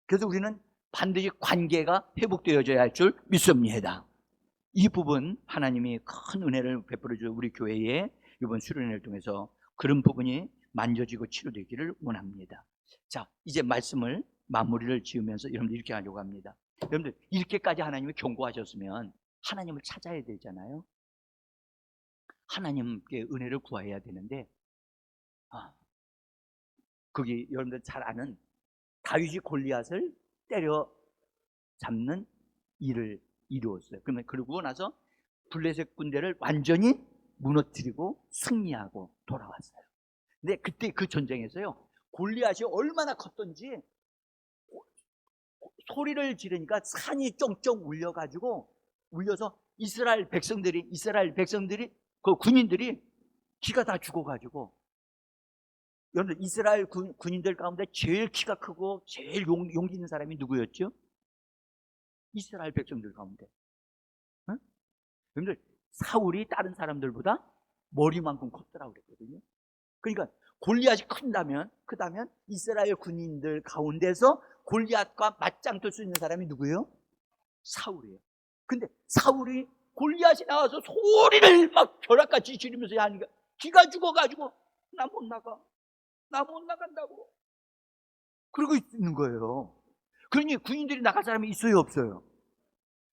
그래서 우리는 반드시 관계가 회복되어져야 할 줄 믿습니다. 이 부분 하나님이 큰 은혜를 베풀어 줘 우리 교회에 이번 수련회를 통해서 그런 부분이 만져지고 치료되기를 원합니다. 자, 이제 말씀을 마무리를 지으면서 여러분들 이렇게 하려고 합니다. 여러분들 이렇게까지 하나님이 경고하셨으면 하나님을 찾아야 되잖아요. 하나님께 은혜를 구해야 되는데 그게 여러분들 잘 아는 다윗이 골리앗을 때려 잡는 일을 이루었어요. 그러고 나서 블레셋 군대를 완전히 무너뜨리고 승리하고 돌아왔어요. 근데 그때 그 전쟁에서요, 골리앗이 얼마나 컸던지 소리를 지르니까 산이 쫑쫑 울려서 이스라엘 백성들이 그 군인들이 기가 다 죽어가지고, 여러분 이스라엘 군인들 가운데 제일 키가 크고 제일 용기 있는 사람이 누구였죠? 이스라엘 백성들 가운데. 응? 여러분들 사울이 다른 사람들보다 머리만큼 컸더라고 그랬거든요. 그러니까 골리앗이 크다면 이스라엘 군인들 가운데서 골리앗과 맞짱 뜰 수 있는 사람이 누구예요? 사울이에요. 근데 사울이 골리앗이 나와서 소리를 막 벼락같이 지르면서 하니까 기가 죽어가지고 나 못 나간다고 그러고 있는 거예요. 그러니 군인들이 나갈 사람이 있어요, 없어요?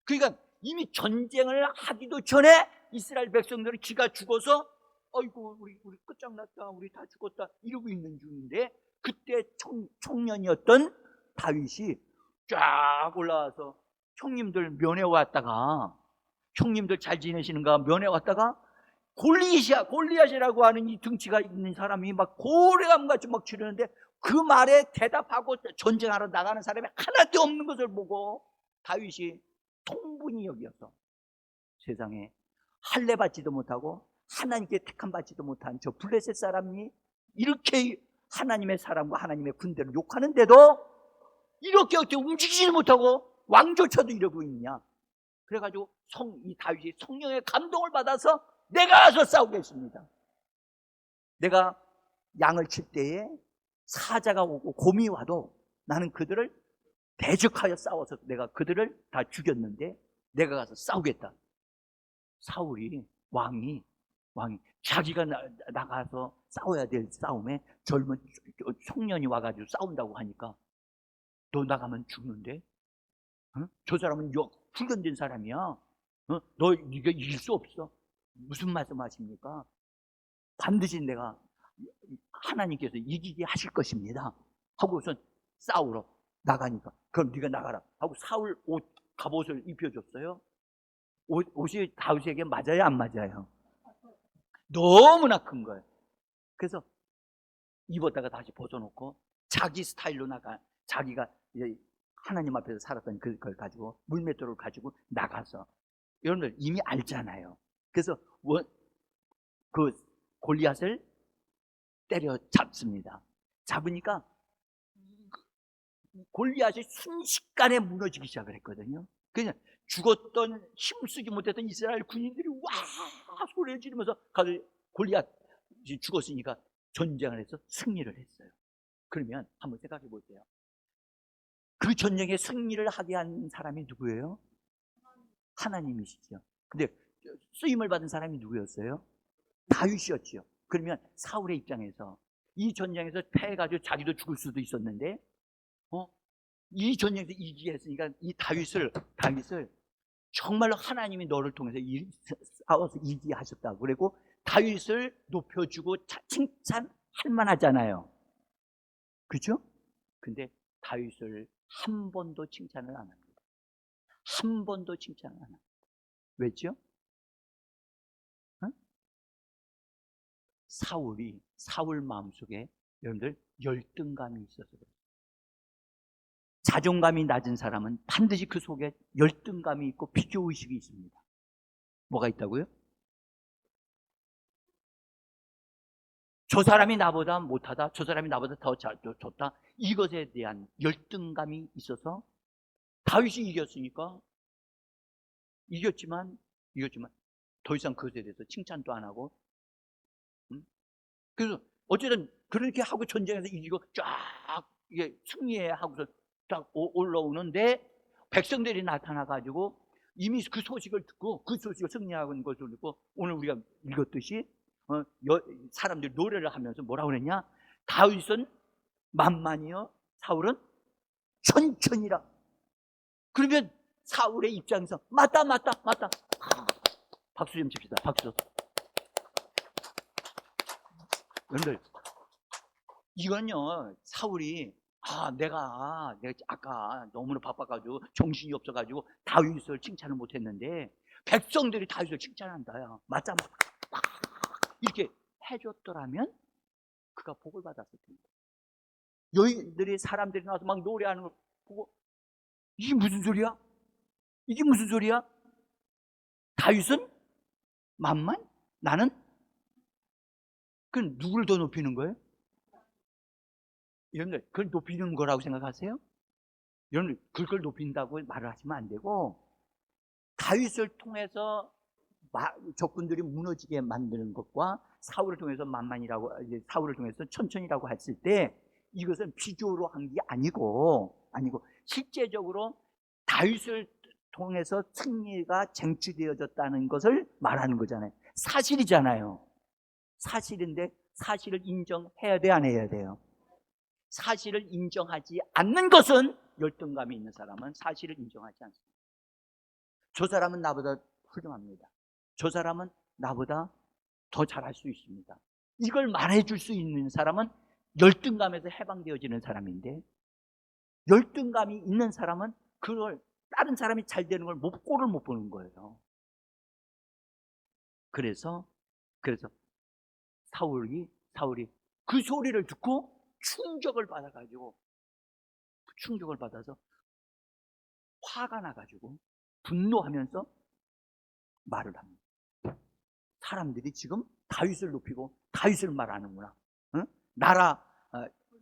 그러니까 이미 전쟁을 하기도 전에 이스라엘 백성들은 기가 죽어서 아이고 우리 끝장났다, 우리 다 죽었다 이러고 있는 중인데, 그때 청년이었던 다윗이 쫙 올라와서 형님들 면회 왔다가, 형님들 잘 지내시는가 면회 왔다가 골리앗이라고 하는 이 등치가 있는 사람이 막 고래감같이 막 치르는데 그 말에 대답하고 전쟁하러 나가는 사람이 하나도 없는 것을 보고 다윗이 통분이 여겨서 세상에 할례 받지도 못하고 하나님께 택함 받지도 못한 저 블레셋 사람이 이렇게 하나님의 사람과 하나님의 군대를 욕하는데도 이렇게 어떻게 움직이지 못하고 왕조차도 이러고 있냐. 그래가지고 이 다윗이 성령의 감동을 받아서 내가 가서 싸우겠습니다. 내가 양을 칠 때에 사자가 오고 곰이 와도 나는 그들을 대적하여 싸워서 내가 그들을 다 죽였는데 내가 가서 싸우겠다. 사울이 왕이 자기가 나가서 싸워야 될 싸움에 젊은 청년이 와가지고 싸운다고 하니까 너 나가면 죽는데? 어? 저 사람은 훈련된 사람이야. 너 네가 이길 수 없어. 무슨 말씀하십니까? 반드시 내가 하나님께서 이기게 하실 것입니다 하고선 싸우러 나가니까 그럼 네가 나가라 하고 사울 갑옷을 입혀줬어요. 옷이 다윗에게 맞아요, 안 맞아요? 너무나 큰 거예요. 그래서 입었다가 다시 벗어놓고 자기 스타일로 자기가 이제 하나님 앞에서 살았던 그걸 가지고 물맷돌을 가지고 나가서 여러분들 이미 알잖아요. 그래서 그 골리앗을 때려잡습니다. 잡으니까 골리앗이 순식간에 무너지기 시작을 했거든요. 그냥 죽었던 힘쓰지 못했던 이스라엘 군인들이 와 소리를 지르면서 골리앗이 죽었으니까 전쟁을 해서 승리를 했어요. 그러면 한번 생각해 보세요. 그 전쟁에 승리를 하게 한 사람이 누구예요? 하나님이시죠. 근데 쓰임을 받은 사람이 누구였어요? 다윗이었죠. 그러면 사울의 입장에서 이 전쟁에서 패해가지고 자기도 죽을 수도 있었는데 이 전쟁에서 이기게 했으니까 이 다윗을 정말로 하나님이 너를 통해서 싸워서 이기게 하셨다고 그리고 다윗을 높여주고 칭찬할 만하잖아요. 그렇죠? 근데 다윗을 한 번도 칭찬을 안 합니다. 한 번도 칭찬을 안 합니다. 왜죠? 사울 마음속에 여러분들 열등감이 있어서 그래요. 자존감이 낮은 사람은 반드시 그 속에 열등감이 있고 비교의식이 있습니다. 뭐가 있다고요? 저 사람이 나보다 못하다, 저 사람이 나보다 더 좋다, 이것에 대한 열등감이 있어서 다윗이 이겼지만 더 이상 그것에 대해서 칭찬도 안 하고 그래서 어쨌든 그렇게 하고 전쟁에서 이기고 쫙 이게 승리하고서 딱 올라오는데 백성들이 나타나가지고 이미 그 소식을 듣고 그 소식을 승리하고 있는 것을 듣고 오늘 우리가 읽었듯이 사람들이 노래를 하면서 뭐라고 그랬냐? 다윗은 만만이요 사울은 천천히라. 그러면 사울의 입장에서 맞다 박수 좀 칩시다. 박수. 여러분들 이건요 사울이 내가 아까 너무나 바빠가지고 정신이 없어가지고 다윗을 칭찬을 못했는데 백성들이 다윗을 칭찬한다야. 맞다 이렇게 해줬더라면 그가 복을 받았을 텐데 여인들이 사람들이 나와서 막 노래하는 걸 보고 이게 무슨 소리야? 다윗은 만만? 나는? 그건 누구를 더 높이는 거예요? 여러분들 그걸 높이는 거라고 생각하세요? 여러분들 그걸 높인다고 말을 하시면 안 되고 다윗을 통해서 적군들이 무너지게 만드는 것과 사울을 통해서 사울을 통해서 천천히라고 했을 때 이것은 비교로 한 게 아니고 실제적으로 다윗을 통해서 승리가 쟁취되어졌다는 것을 말하는 거잖아요. 사실이잖아요. 사실인데 사실을 인정해야 돼, 안 해야 돼요? 사실을 인정하지 않는 것은 열등감이 있는 사람은 사실을 인정하지 않습니다. 저 사람은 나보다 훌륭합니다. 저 사람은 나보다 더 잘할 수 있습니다. 이걸 말해줄 수 있는 사람은 열등감에서 해방되어지는 사람인데 열등감이 있는 사람은 그걸 다른 사람이 잘 되는 걸 꼴을 못 보는 거예요. 그래서 사울이 그 소리를 듣고 충격을 받아서 화가 나가지고 분노하면서 말을 합니다. 사람들이 지금 다윗을 높이고 다윗을 말하는구나. 응?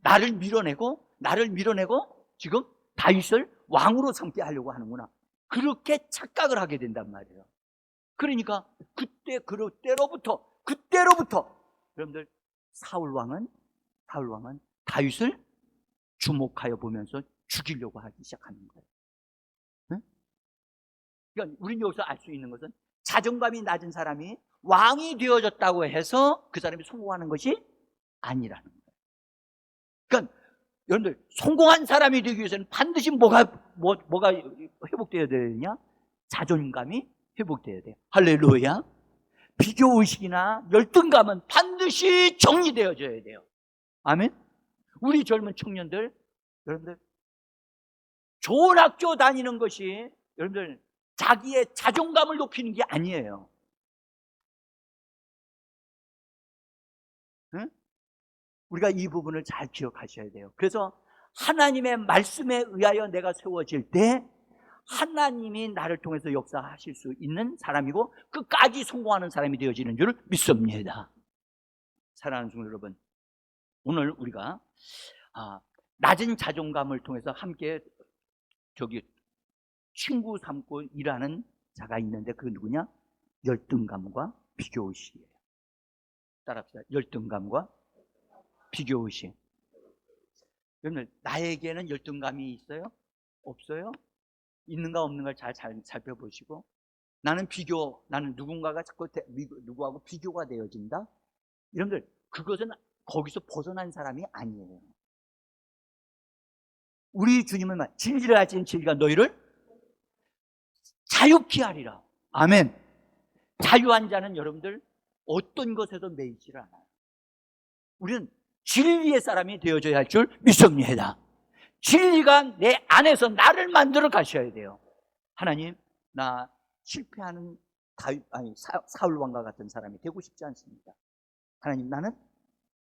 나를 밀어내고 지금 다윗을 왕으로 삼게 하려고 하는구나. 그렇게 착각을 하게 된단 말이에요. 그러니까 그때로부터 여러분들 사울 왕은 다윗을 주목하여 보면서 죽이려고 하기 시작하는 거예요. 응? 그러니까 우리는 여기서 알 수 있는 것은 자존감이 낮은 사람이 왕이 되어졌다고 해서 그 사람이 성공하는 것이 아니라는 거예요. 그러니까 여러분들 성공한 사람이 되기 위해서는 반드시 뭐가 회복되어야 되느냐? 자존감이 회복되어야 돼요. 할렐루야. 비교의식이나 열등감은 반드시 정리되어져야 돼요. 아멘. 우리 젊은 청년들 여러분들, 좋은 학교 다니는 것이 여러분들 자기의 자존감을 높이는 게 아니에요. 응? 우리가 이 부분을 잘 기억하셔야 돼요. 그래서 하나님의 말씀에 의하여 내가 세워질 때 하나님이 나를 통해서 역사하실 수 있는 사람이고 끝까지 성공하는 사람이 되어지는 줄 믿습니다. 사랑하는 성도 여러분, 오늘 우리가 낮은 자존감을 통해서 함께 친구 삼고 일하는 자가 있는데 그 누구냐? 열등감과 비교의식이에요. 따라합시다. 열등감과 비교의식. 여러분, 나에게는 열등감이 있어요? 없어요? 있는가 없는가 잘 살펴보시고, 나는 누군가가 자꾸 누구하고 비교가 되어진다? 여러분들, 그것은 거기서 벗어난 사람이 아니에요. 우리 주님은 진리를 가진 진리가 너희를 자유케 하리라. 아멘. 자유한 자는 여러분들 어떤 것에도 매이지를 않아요. 우리는 진리의 사람이 되어져야 할 줄 믿습니다. 진리가 내 안에서 나를 만들어 가셔야 돼요. 하나님, 나 실패하는 사울 왕과 같은 사람이 되고 싶지 않습니다. 하나님, 나는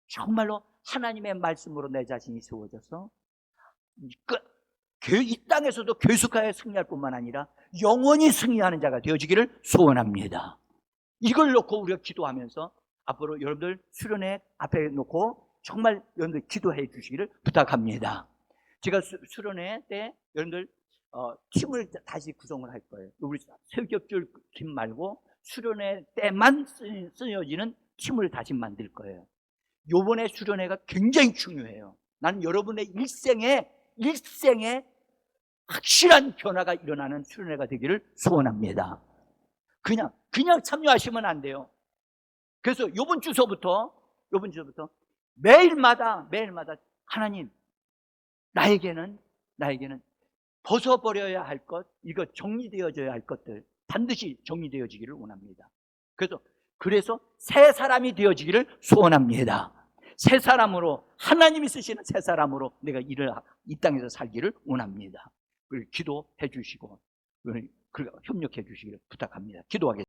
정말로 하나님의 말씀으로 내 자신이 세워져서 이 땅에서도 계속하여 승리할 뿐만 아니라 영원히 승리하는 자가 되어지기를 소원합니다. 이걸 놓고 우리가 기도하면서 앞으로 여러분들 수련회 앞에 놓고 정말 여러분들 기도해 주시기를 부탁합니다. 제가 수련회 때 여러분들 팀을 다시 구성을 할 거예요. 우리 새벽줄 팀 말고 수련회 때만 쓰여지는 팀을 다시 만들 거예요. 요번에 수련회가 굉장히 중요해요. 나는 여러분의 일생에 확실한 변화가 일어나는 수련회가 되기를 소원합니다. 그냥 참여하시면 안 돼요. 그래서 요번 주서부터 매일마다 하나님, 나에게는 벗어버려야 할 것, 이거 정리되어져야 할 것들 반드시 정리되어지기를 원합니다. 그래서 새 사람이 되어지기를 소원합니다. 새 사람으로, 하나님이 쓰시는 새 사람으로 내가 이 땅에서 살기를 원합니다. 기도해 주시고 협력해 주시기를 부탁합니다. 기도하겠습니다.